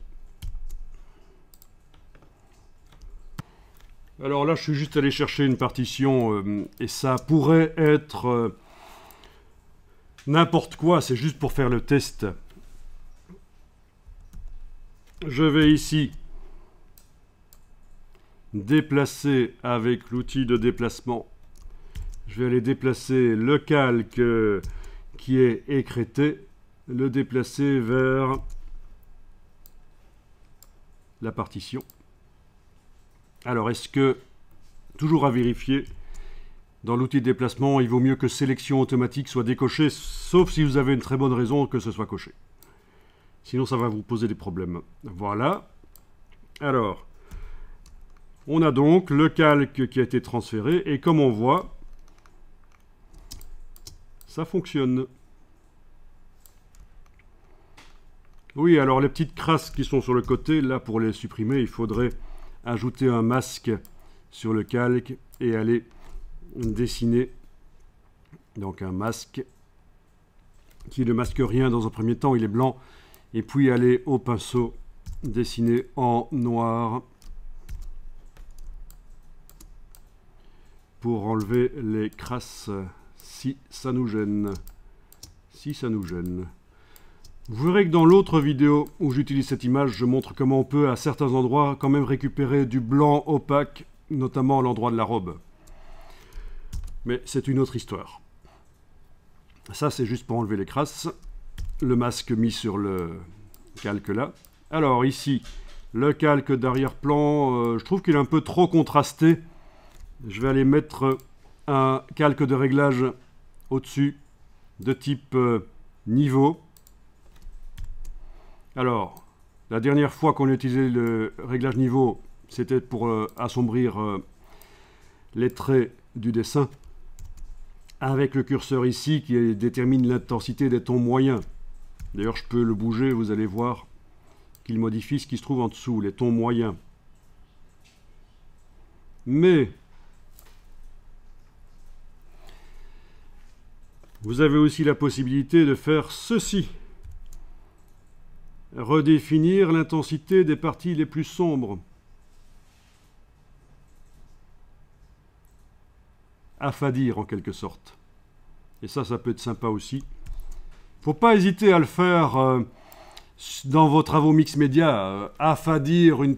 Alors là, je suis juste allé chercher une partition et ça pourrait être n'importe quoi, c'est juste pour faire le test. Je vais ici déplacer avec l'outil de déplacement. Je vais aller déplacer le calque qui est écrêté, le déplacer vers la partition. Alors, est-ce que, toujours à vérifier, dans l'outil de déplacement, il vaut mieux que sélection automatique soit décochée, sauf si vous avez une très bonne raison que ce soit coché. Sinon, ça va vous poser des problèmes. Voilà. Alors, on a donc le calque qui a été transféré, et comme on voit, Ça fonctionne. Oui, alors les petites crasses qui sont sur le côté, là pour les supprimer, il faudrait ajouter un masque sur le calque et aller dessiner donc un masque qui ne masque rien dans un premier temps, il est blanc, et puis aller au pinceau dessiner en noir pour enlever les crasses si ça nous gêne. Si ça nous gêne. Vous verrez que dans l'autre vidéo où j'utilise cette image, je montre comment on peut à certains endroits quand même récupérer du blanc opaque, notamment à l'endroit de la robe. Mais c'est une autre histoire. Ça c'est juste pour enlever les crasses. Le masque mis sur le calque là. Alors ici, le calque d'arrière-plan, je trouve qu'il est un peu trop contrasté. Je vais aller mettre un calque de réglage au-dessus de type niveau. Alors, la dernière fois qu'on a utilisé le réglage niveau, c'était pour assombrir les traits du dessin, avec le curseur ici qui détermine l'intensité des tons moyens. D'ailleurs, je peux le bouger, vous allez voir qu'il modifie ce qui se trouve en dessous, les tons moyens. Mais vous avez aussi la possibilité de faire ceci. Redéfinir l'intensité des parties les plus sombres. Affadir en quelque sorte. Et ça peut être sympa aussi. Faut pas hésiter à le faire dans vos travaux mix média. Affadir une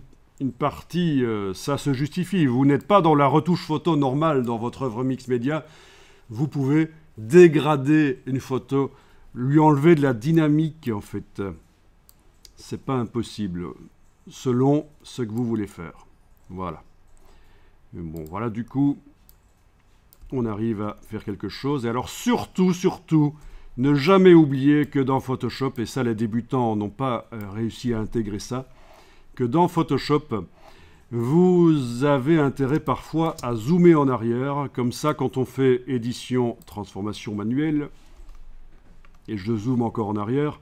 partie, ça se justifie. Vous n'êtes pas dans la retouche photo normale dans votre œuvre mix média. Vous pouvez dégrader une photo, lui enlever de la dynamique en fait. C'est pas impossible, selon ce que vous voulez faire. Voilà. Mais bon, voilà, du coup, on arrive à faire quelque chose. Et alors, surtout, ne jamais oublier que dans Photoshop, et ça, les débutants n'ont pas réussi à intégrer ça, que dans Photoshop, vous avez intérêt parfois à zoomer en arrière. Comme ça, quand on fait édition, transformation manuelle, et je zoome encore en arrière,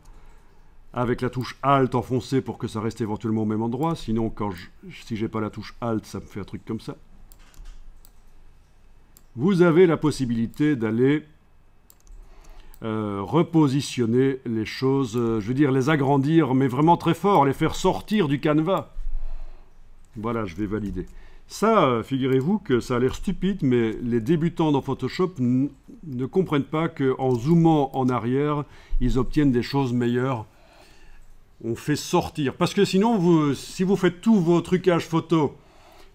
avec la touche Alt enfoncée pour que ça reste éventuellement au même endroit. Sinon, si j'ai pas la touche Alt, ça me fait un truc comme ça. Vous avez la possibilité d'aller repositionner les choses, je veux dire les agrandir, mais vraiment très fort, les faire sortir du canevas. Voilà, je vais valider. Ça, figurez-vous que ça a l'air stupide, mais les débutants dans Photoshop ne comprennent pas qu'en zoomant en arrière, ils obtiennent des choses meilleures. On fait sortir. Parce que sinon, si vous faites tous vos trucages photo,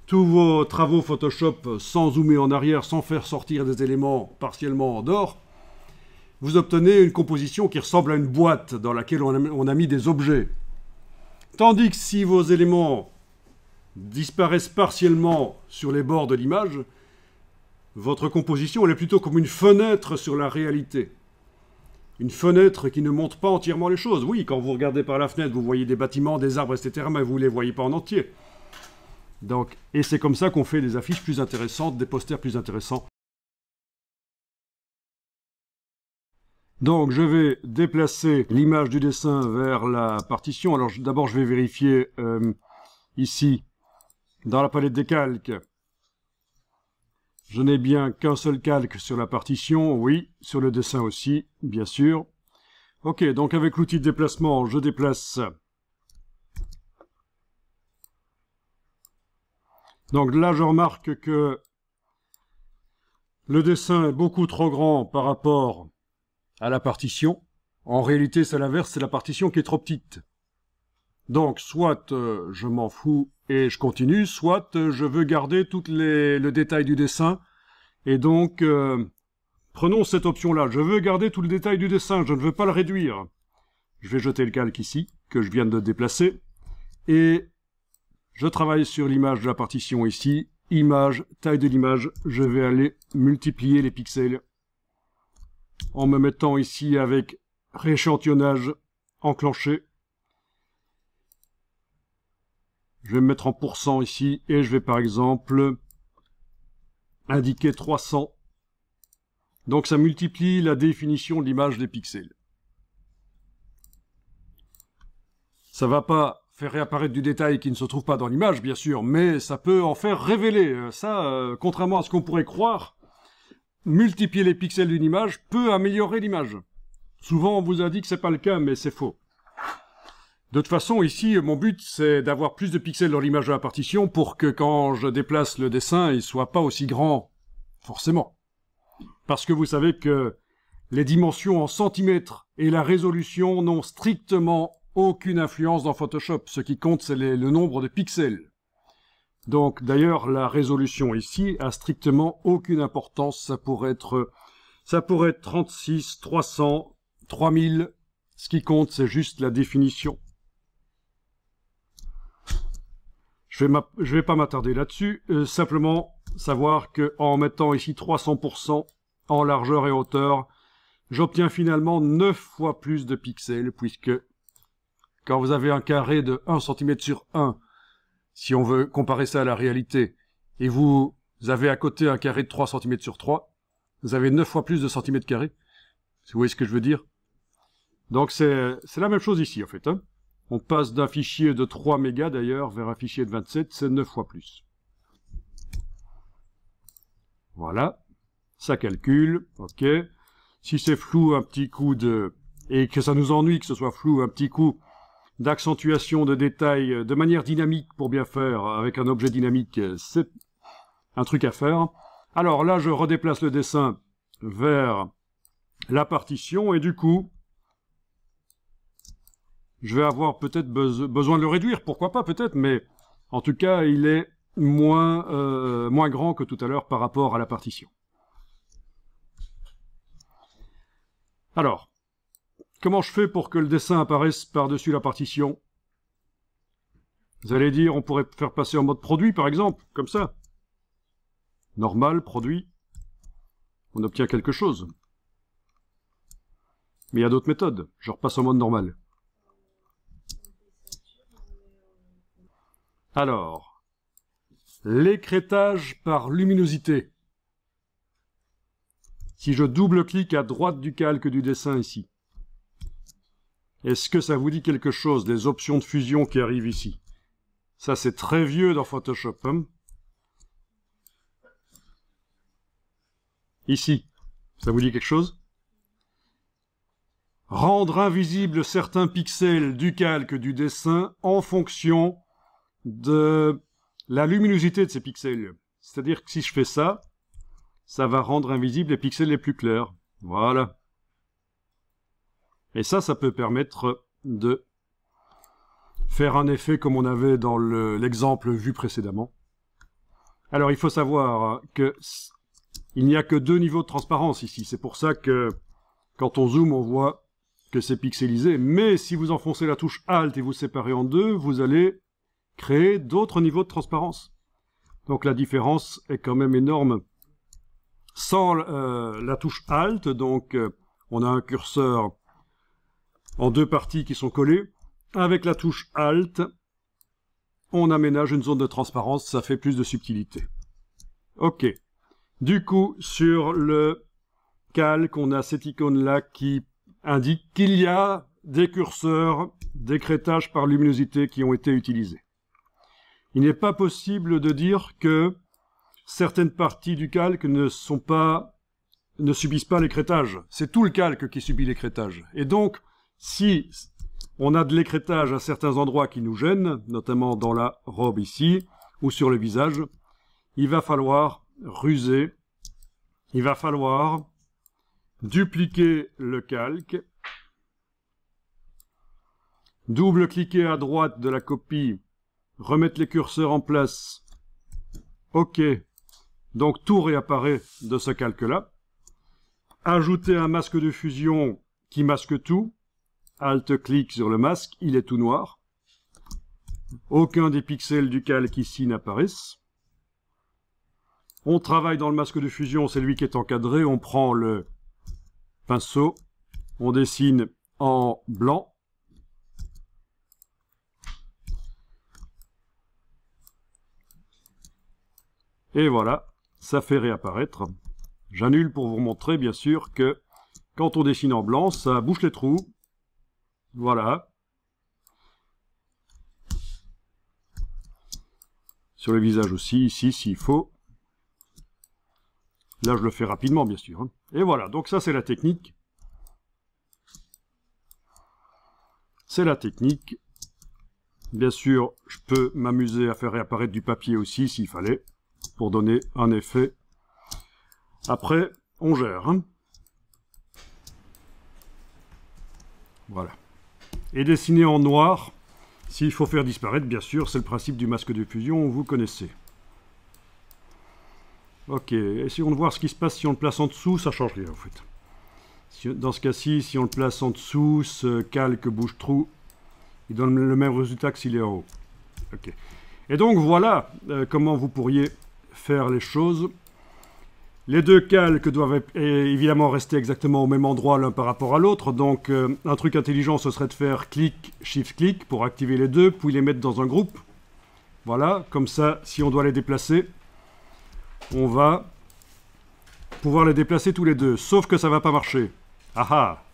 tous vos travaux Photoshop sans zoomer en arrière, sans faire sortir des éléments partiellement en dehors, vous obtenez une composition qui ressemble à une boîte dans laquelle on a mis des objets. Tandis que si vos éléments disparaissent partiellement sur les bords de l'image, votre composition elle est plutôt comme une fenêtre sur la réalité. Une fenêtre qui ne montre pas entièrement les choses. Oui, quand vous regardez par la fenêtre, vous voyez des bâtiments, des arbres, etc., mais vous ne les voyez pas en entier. Donc, et c'est comme ça qu'on fait des affiches plus intéressantes, des posters plus intéressants. Donc, je vais déplacer l'image du dessin vers la partition. Alors, d'abord, je vais vérifier ici, dans la palette des calques, je n'ai bien qu'un seul calque sur la partition, oui, sur le dessin aussi, bien sûr. Ok, donc avec l'outil de déplacement, je déplace. Donc là, je remarque que le dessin est beaucoup trop grand par rapport à la partition. En réalité, c'est l'inverse, c'est la partition qui est trop petite. Donc, soit je m'en fous et je continue, soit je veux garder le détail du dessin. Et donc, prenons cette option-là. Je veux garder tout le détail du dessin, je ne veux pas le réduire. Je vais jeter le calque ici, que je viens de déplacer. Et je travaille sur l'image de la partition ici. Image, taille de l'image. Je vais aller multiplier les pixels. En me mettant ici avec rééchantillonnage enclenché. Je vais me mettre en pourcent ici et je vais par exemple indiquer 300 Donc ça multiplie la définition de l'image des pixels. Ça va pas faire réapparaître du détail qui ne se trouve pas dans l'image, bien sûr, mais ça peut en faire révéler. Ça, contrairement à ce qu'on pourrait croire, multiplier les pixels d'une image peut améliorer l'image. Souvent, on vous a dit que c'est pas le cas, mais c'est faux. De toute façon, ici, mon but, c'est d'avoir plus de pixels dans l'image de la partition pour que quand je déplace le dessin, il soit pas aussi grand, forcément. Parce que vous savez que les dimensions en centimètres et la résolution n'ont strictement aucune influence dans Photoshop. Ce qui compte, c'est le nombre de pixels. Donc, d'ailleurs, la résolution ici a strictement aucune importance. Ça pourrait être 36, 300, 3000. Ce qui compte, c'est juste la définition. Je vais pas m'attarder là-dessus. Simplement savoir que en mettant ici 300% en largeur et hauteur, j'obtiens finalement 9 fois plus de pixels, puisque quand vous avez un carré de 1 cm sur 1, si on veut comparer ça à la réalité, et vous avez à côté un carré de 3 cm sur 3, vous avez 9 fois plus de centimètres carrés. Vous voyez ce que je veux dire? Donc c'est la même chose ici, en fait. Hein. On passe d'un fichier de 3 mégas, d'ailleurs, vers un fichier de 27, c'est 9 fois plus. Voilà. Ça calcule, ok. Si c'est flou, un petit coup et que ça nous ennuie que ce soit flou, un petit coup d'accentuation de détails de manière dynamique pour bien faire, avec un objet dynamique, c'est un truc à faire. Alors là, je redéplace le dessin vers la partition, et du coup, je vais avoir peut-être besoin de le réduire, pourquoi pas, peut-être, mais en tout cas, il est moins grand que tout à l'heure par rapport à la partition. Alors, comment je fais pour que le dessin apparaisse par-dessus la partition? Vous allez dire, on pourrait faire passer en mode produit, par exemple, comme ça. Normal, produit. On obtient quelque chose. Mais il y a d'autres méthodes. Je repasse en mode normal. Alors, l'écrêtage par luminosité. Si je double-clique à droite du calque du dessin ici, est-ce que ça vous dit quelque chose des options de fusion qui arrivent ici? Ça, c'est très vieux dans Photoshop. Hein. Ici, ça vous dit quelque chose? Rendre invisibles certains pixels du calque du dessin en fonction de la luminosité de ces pixels. C'est-à-dire que si je fais ça, ça va rendre invisibles les pixels les plus clairs. Voilà. Et ça peut permettre de faire un effet comme on avait dans l'exemple vu précédemment. Alors, il faut savoir que il n'y a que 2 niveaux de transparence ici. C'est pour ça que quand on zoome, on voit que c'est pixelisé. Mais si vous enfoncez la touche Alt et vous séparez en 2, vous allez créer d'autres niveaux de transparence. Donc la différence est quand même énorme. Sans la touche Alt, donc on a un curseur en 2 parties qui sont collées. Avec la touche Alt, on aménage une zone de transparence, ça fait plus de subtilité. Ok. Du coup, sur le calque, on a cette icône-là qui indique qu'il y a des curseurs d'écrêtage par luminosité qui ont été utilisés. Il n'est pas possible de dire que certaines parties du calque ne subissent pas l'écrêtage. C'est tout le calque qui subit l'écrêtage. Et donc, si on a de l'écrêtage à certains endroits qui nous gênent, notamment dans la robe ici, ou sur le visage, il va falloir ruser, il va falloir dupliquer le calque, double-cliquer à droite de la copie, remettre les curseurs en place, OK, donc tout réapparaît de ce calque-là, ajouter un masque de fusion qui masque tout, Alt-clic sur le masque, il est tout noir, aucun des pixels du calque ici n'apparaissent. On travaille dans le masque de fusion, c'est lui qui est encadré, on prend le pinceau, on dessine en blanc. Et voilà, ça fait réapparaître. J'annule pour vous montrer, bien sûr, que quand on dessine en blanc, ça bouche les trous. Voilà. Sur le visage aussi, ici, s'il faut. Là, je le fais rapidement, bien sûr. Hein. Et voilà, donc ça, c'est la technique. C'est la technique. Bien sûr, je peux m'amuser à faire réapparaître du papier aussi, s'il fallait, pour donner un effet. Après, on gère. Hein. Voilà. Et dessiner en noir, s'il faut faire disparaître, bien sûr, c'est le principe du masque de fusion, vous connaissez. Ok, essayons de voir ce qui se passe si on le place en dessous, ça change rien en fait. Dans ce cas-ci, si on le place en dessous, ce calque bouche-trou, il donne le même résultat que s'il est en haut. Ok. Et donc voilà comment vous pourriez faire les choses. Les deux calques doivent évidemment rester exactement au même endroit l'un par rapport à l'autre. Donc un truc intelligent, ce serait de faire clic, shift, clic pour activer les deux, puis les mettre dans un groupe. Voilà, comme ça, si on doit les déplacer, on va pouvoir les déplacer tous les deux. Sauf que ça ne va pas marcher. Ah ah!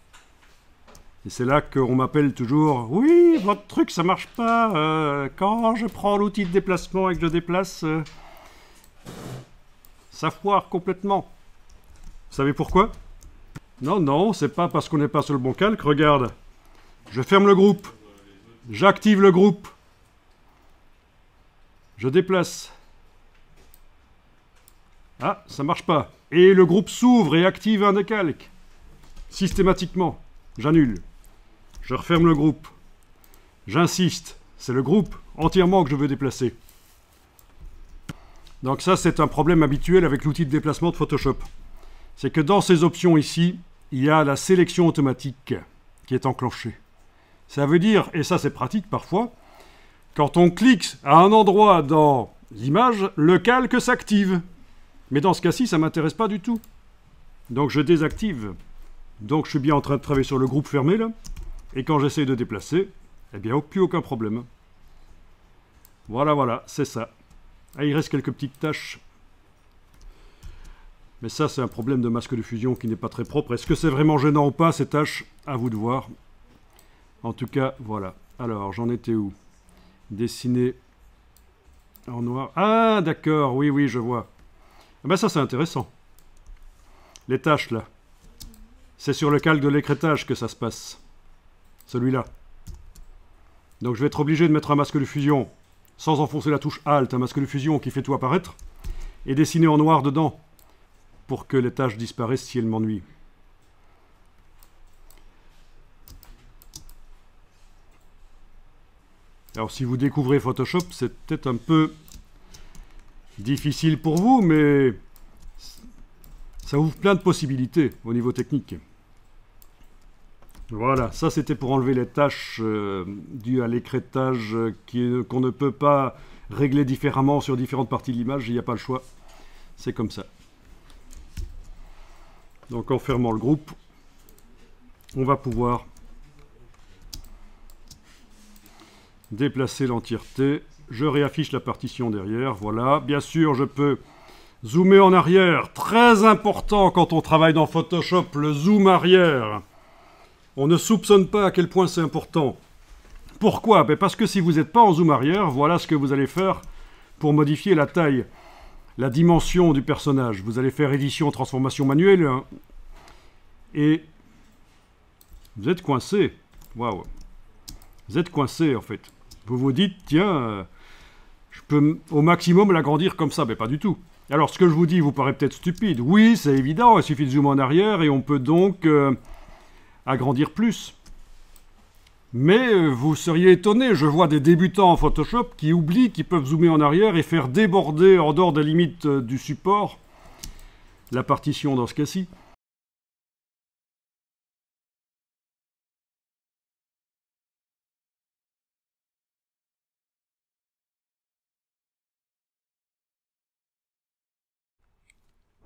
Et c'est là qu'on m'appelle toujours « Oui, votre truc, ça marche pas. Quand je prends l'outil de déplacement et que je déplace, ça foire complètement. » Vous savez pourquoi? Non, non, c'est pas parce qu'on n'est pas sur le bon calque. Regarde, je ferme le groupe. J'active le groupe. Je déplace. Ah, ça marche pas. Et le groupe s'ouvre et active un des calques. Systématiquement. J'annule. Je referme le groupe. J'insiste. C'est le groupe entièrement que je veux déplacer. Donc ça, c'est un problème habituel avec l'outil de déplacement de Photoshop. C'est que dans ces options ici, il y a la sélection automatique qui est enclenchée. Ça veut dire, et ça c'est pratique parfois, quand on clique à un endroit dans l'image, le calque s'active. Mais dans ce cas-ci, ça ne m'intéresse pas du tout. Donc je désactive. Donc je suis bien en train de travailler sur le groupe fermé là. Et quand j'essaie de déplacer, eh bien plus aucun problème. Voilà, voilà, c'est ça. Ah, il reste quelques petites taches. Mais ça, c'est un problème de masque de fusion qui n'est pas très propre. Est-ce que c'est vraiment gênant ou pas, ces taches? À vous de voir. En tout cas, voilà. Alors, j'en étais où? Dessiner en noir. Ah, d'accord, oui, oui, je vois. Ah ben ça, c'est intéressant. Les taches, là. C'est sur le calque de l'écrêtage que ça se passe. Celui-là. Donc, je vais être obligé de mettre un masque de fusion sans enfoncer la touche Alt, un masque de fusion qui fait tout apparaître, et dessiner en noir dedans, pour que les taches disparaissent si elles m'ennuient. Alors si vous découvrez Photoshop, c'est peut-être un peu difficile pour vous, mais ça ouvre plein de possibilités au niveau technique. Voilà, ça c'était pour enlever les taches dues à l'écrêtage qu'on ne peut pas régler différemment sur différentes parties de l'image, il n'y a pas le choix. C'est comme ça. Donc en fermant le groupe, on va pouvoir déplacer l'entièreté. Je réaffiche la partition derrière, voilà. Bien sûr, je peux zoomer en arrière. Très important quand on travaille dans Photoshop, le zoom arrière. On ne soupçonne pas à quel point c'est important. Pourquoi? Ben parce que si vous n'êtes pas en zoom arrière, voilà ce que vous allez faire pour modifier la taille, la dimension du personnage. Vous allez faire édition, transformation manuelle, hein, et vous êtes coincé. Waouh. Vous êtes coincé en fait. Vous vous dites, tiens, je peux au maximum l'agrandir comme ça, mais pas du tout. Alors ce que je vous dis vous paraît peut-être stupide. Oui, c'est évident, il suffit de zoomer en arrière et on peut donc agrandir plus. Mais vous seriez étonné, je vois des débutants en Photoshop qui oublient qu'ils peuvent zoomer en arrière et faire déborder en dehors des limites du support la partition dans ce cas-ci.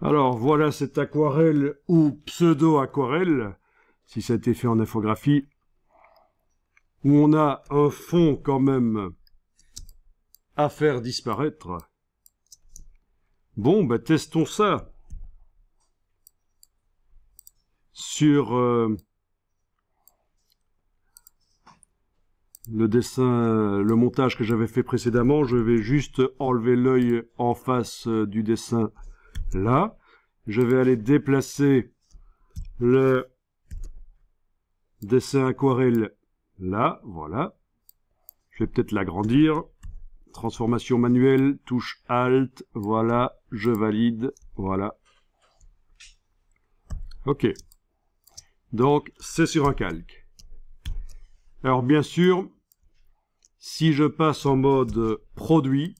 Alors voilà cette aquarelle ou pseudo-aquarelle, si ça a été fait en infographie, où on a un fond quand même à faire disparaître. Bon, ben testons ça. sur le dessin, le montage que j'avais fait précédemment, je vais juste enlever l'œil en face du dessin là. Je vais aller déplacer le dessin aquarelle là, voilà. Je vais peut-être l'agrandir. Transformation manuelle, touche Alt, voilà, je valide, voilà. Ok. Donc, c'est sur un calque. Alors, bien sûr, si je passe en mode produit,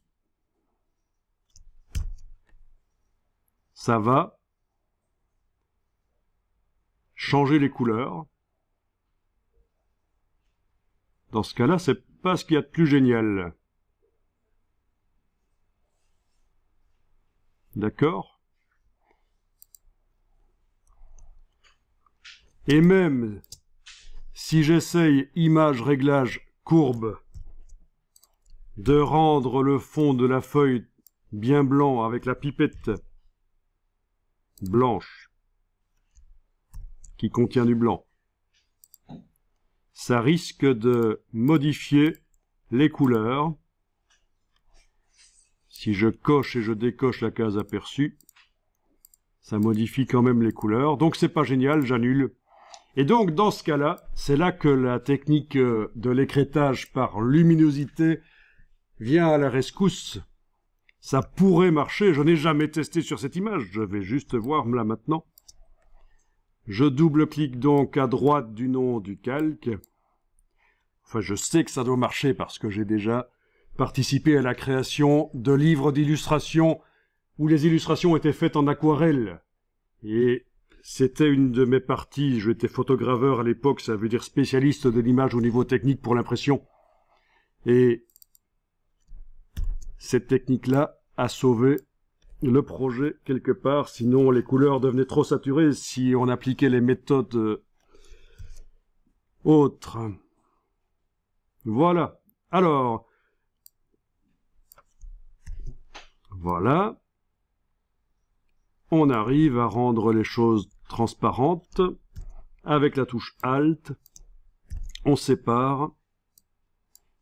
ça va changer les couleurs. Dans ce cas-là, c'est pas ce qu'il y a de plus génial. D'accord? Et même si j'essaye image réglage courbe de rendre le fond de la feuille bien blanc avec la pipette blanche qui contient du blanc, ça risque de modifier les couleurs. Si je coche et je décoche la case aperçue, ça modifie quand même les couleurs. Donc c'est pas génial, j'annule. Et donc dans ce cas-là, c'est là que la technique de l'écrêtage par luminosité vient à la rescousse. Ça pourrait marcher, je n'ai jamais testé sur cette image, je vais juste voir là maintenant. Je double-clique donc à droite du nom du calque. Enfin, je sais que ça doit marcher parce que j'ai déjà participé à la création de livres d'illustration où les illustrations étaient faites en aquarelle. Et c'était une de mes parties, j'étais photograveur à l'époque, ça veut dire spécialiste de l'image au niveau technique pour l'impression. Et cette technique-là a sauvé le projet quelque part, sinon les couleurs devenaient trop saturées si on appliquait les méthodes autres. Voilà. Alors, voilà. On arrive à rendre les choses transparentes. Avec la touche Alt, on sépare.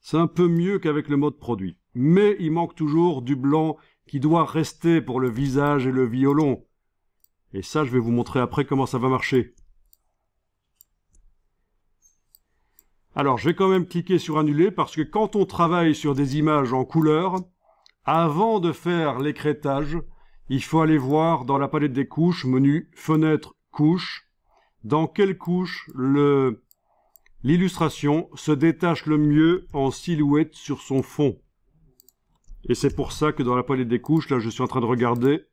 C'est un peu mieux qu'avec le mode produit. Mais il manque toujours du blanc qui doit rester pour le visage et le violon. Et ça, je vais vous montrer après comment ça va marcher. Alors, je vais quand même cliquer sur annuler parce que quand on travaille sur des images en couleur, avant de faire l'écrêtage, il faut aller voir dans la palette des couches, menu fenêtre couche, dans quelle couche l'illustration se détache le mieux en silhouette sur son fond. Et c'est pour ça que dans la palette des couches, là je suis en train de regarder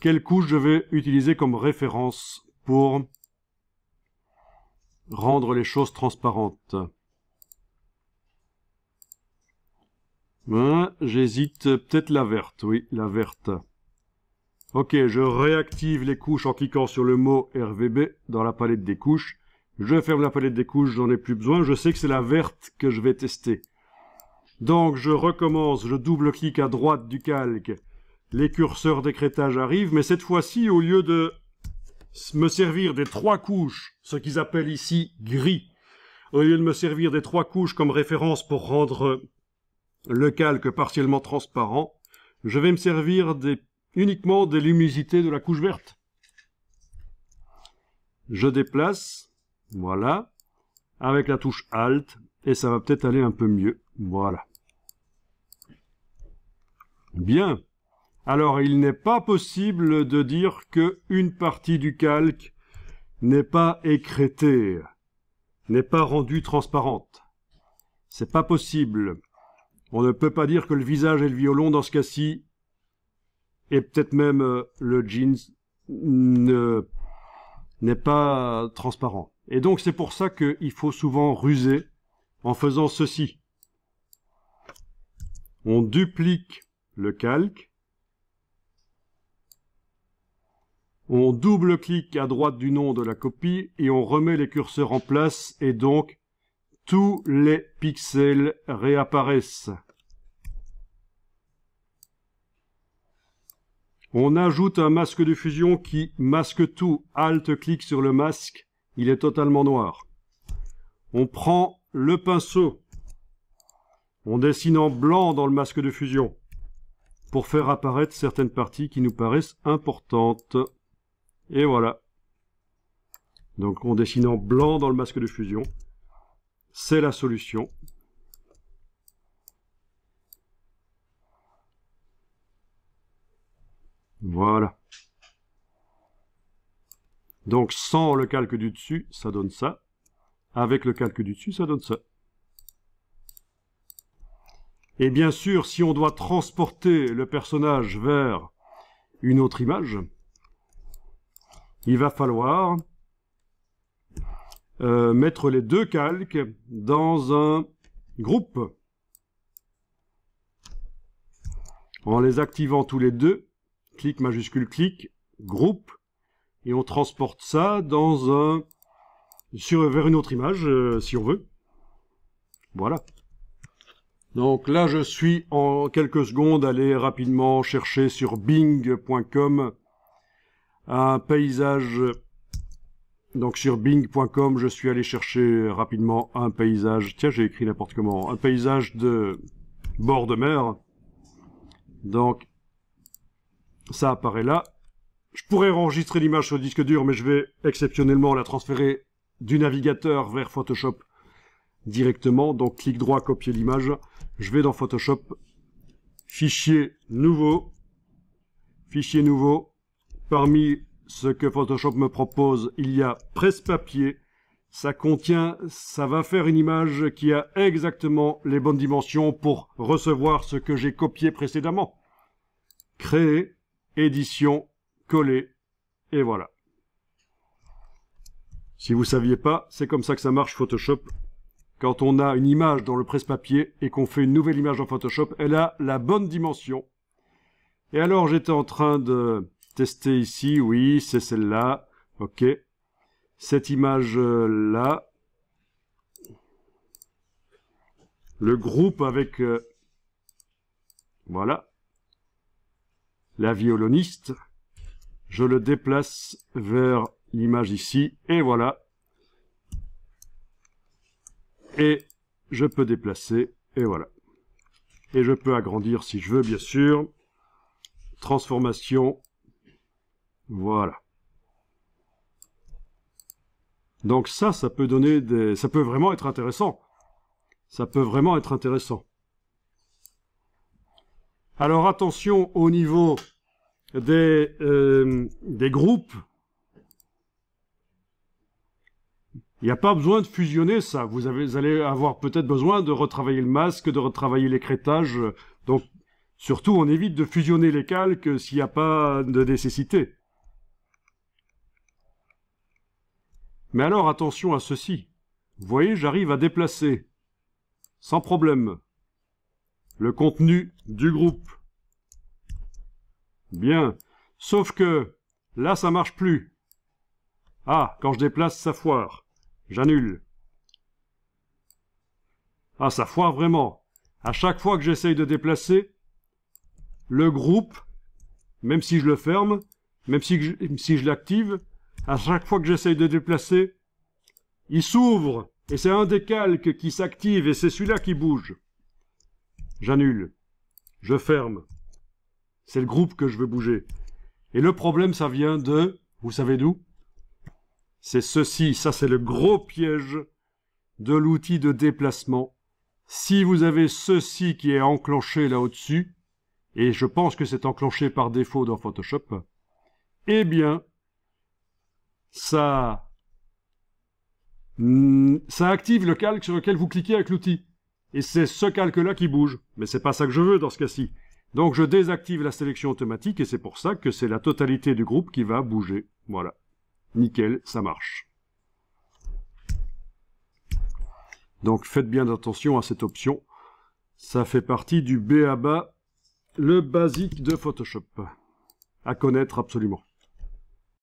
quelle couche je vais utiliser comme référence pour rendre les choses transparentes. J'hésite, peut-être la verte, oui, la verte. Ok, je réactive les couches en cliquant sur le mot RVB dans la palette des couches. Je ferme la palette des couches, j'en ai plus besoin. Je sais que c'est la verte que je vais tester. Donc je recommence, je double-clique à droite du calque. Les curseurs d'écrêtage arrivent, mais cette fois-ci, au lieu de me servir des 3 couches, ce qu'ils appellent ici gris, au lieu de me servir des 3 couches comme référence pour rendre le calque partiellement transparent, je vais me servir uniquement des luminosités de la couche verte. Je déplace, voilà, avec la touche Alt, et ça va peut-être aller un peu mieux. Voilà. Bien. Alors, il n'est pas possible de dire qu'une partie du calque n'est pas écrêtée, n'est pas rendue transparente. C'est pas possible. On ne peut pas dire que le visage et le violon, dans ce cas-ci, et peut-être même le jeans, n'est pas transparent. Et donc, c'est pour ça qu'il faut souvent ruser en faisant ceci. On duplique le calque. On double-clique à droite du nom de la copie et on remet les curseurs en place et donc tous les pixels réapparaissent. On ajoute un masque de fusion qui masque tout. Alt-clic sur le masque, il est totalement noir. On prend le pinceau. On dessine en blanc dans le masque de fusion pour faire apparaître certaines parties qui nous paraissent importantes. Et voilà. Donc on dessine en blanc dans le masque de fusion. C'est la solution. Voilà. Donc sans le calque du dessus, ça donne ça. Avec le calque du dessus, ça donne ça. Et bien sûr, si on doit transporter le personnage vers une autre image, il va falloir mettre les deux calques dans un groupe. En les activant tous les deux, clic majuscule clic, groupe, et on transporte ça dans un vers une autre image, si on veut. Voilà. Donc là, je suis en quelques secondes allé rapidement chercher sur bing.com un paysage. Donc sur bing.com, je suis allé chercher rapidement un paysage. Tiens, j'ai écrit n'importe comment. Un paysage de bord de mer. Donc, ça apparaît là. Je pourrais enregistrer l'image sur le disque dur, mais je vais exceptionnellement la transférer du navigateur vers Photoshop directement. Donc, clic droit, copier l'image. Je vais dans Photoshop, fichier nouveau. Fichier nouveau. Parmi ce que Photoshop me propose, il y a presse-papier. Ça va faire une image qui a exactement les bonnes dimensions pour recevoir ce que j'ai copié précédemment. Créer, édition, coller, et voilà. Si vous ne saviez pas, c'est comme ça que ça marche Photoshop. Quand on a une image dans le presse-papier et qu'on fait une nouvelle image dans Photoshop, elle a la bonne dimension. Et alors j'étais en train de tester ici, oui, c'est celle-là, ok. Cette image-là, le groupe avec, voilà, la violoniste, je le déplace vers l'image ici, et voilà. Et je peux déplacer, et voilà. Et je peux agrandir si je veux, bien sûr. Transformation, voilà. Donc ça peut donner des... ça peut vraiment être intéressant. Ça peut vraiment être intéressant. Alors attention au niveau des groupes. Il n'y a pas besoin de fusionner ça. Vous allez avoir peut-être besoin de retravailler le masque, de retravailler l'écrêtage. Donc surtout, on évite de fusionner les calques s'il n'y a pas de nécessité. Mais alors attention à ceci. Vous voyez, j'arrive à déplacer sans problème le contenu du groupe. Bien. Sauf que là, ça marche plus. Ah, quand je déplace, ça foire. J'annule. Ah, ça foire vraiment. À chaque fois que j'essaye de déplacer, le groupe, même si je le ferme, même si je l'active, à chaque fois que j'essaye de déplacer, il s'ouvre. Et c'est un des calques qui s'active et c'est celui-là qui bouge. J'annule. Je ferme. C'est le groupe que je veux bouger. Et le problème, ça vient de... Vous savez d'où? C'est ceci. Ça, c'est le gros piège de l'outil de déplacement. Si vous avez ceci qui est enclenché là au-dessus, et je pense que c'est enclenché par défaut dans Photoshop, eh bien, ça active le calque sur lequel vous cliquez avec l'outil. Et c'est ce calque-là qui bouge. Mais c'est pas ça que je veux dans ce cas-ci. Donc je désactive la sélection automatique et c'est pour ça que c'est la totalité du groupe qui va bouger. Voilà. Nickel, ça marche. Donc faites bien attention à cette option. Ça fait partie du b.a.-ba, le basique de Photoshop. À connaître absolument.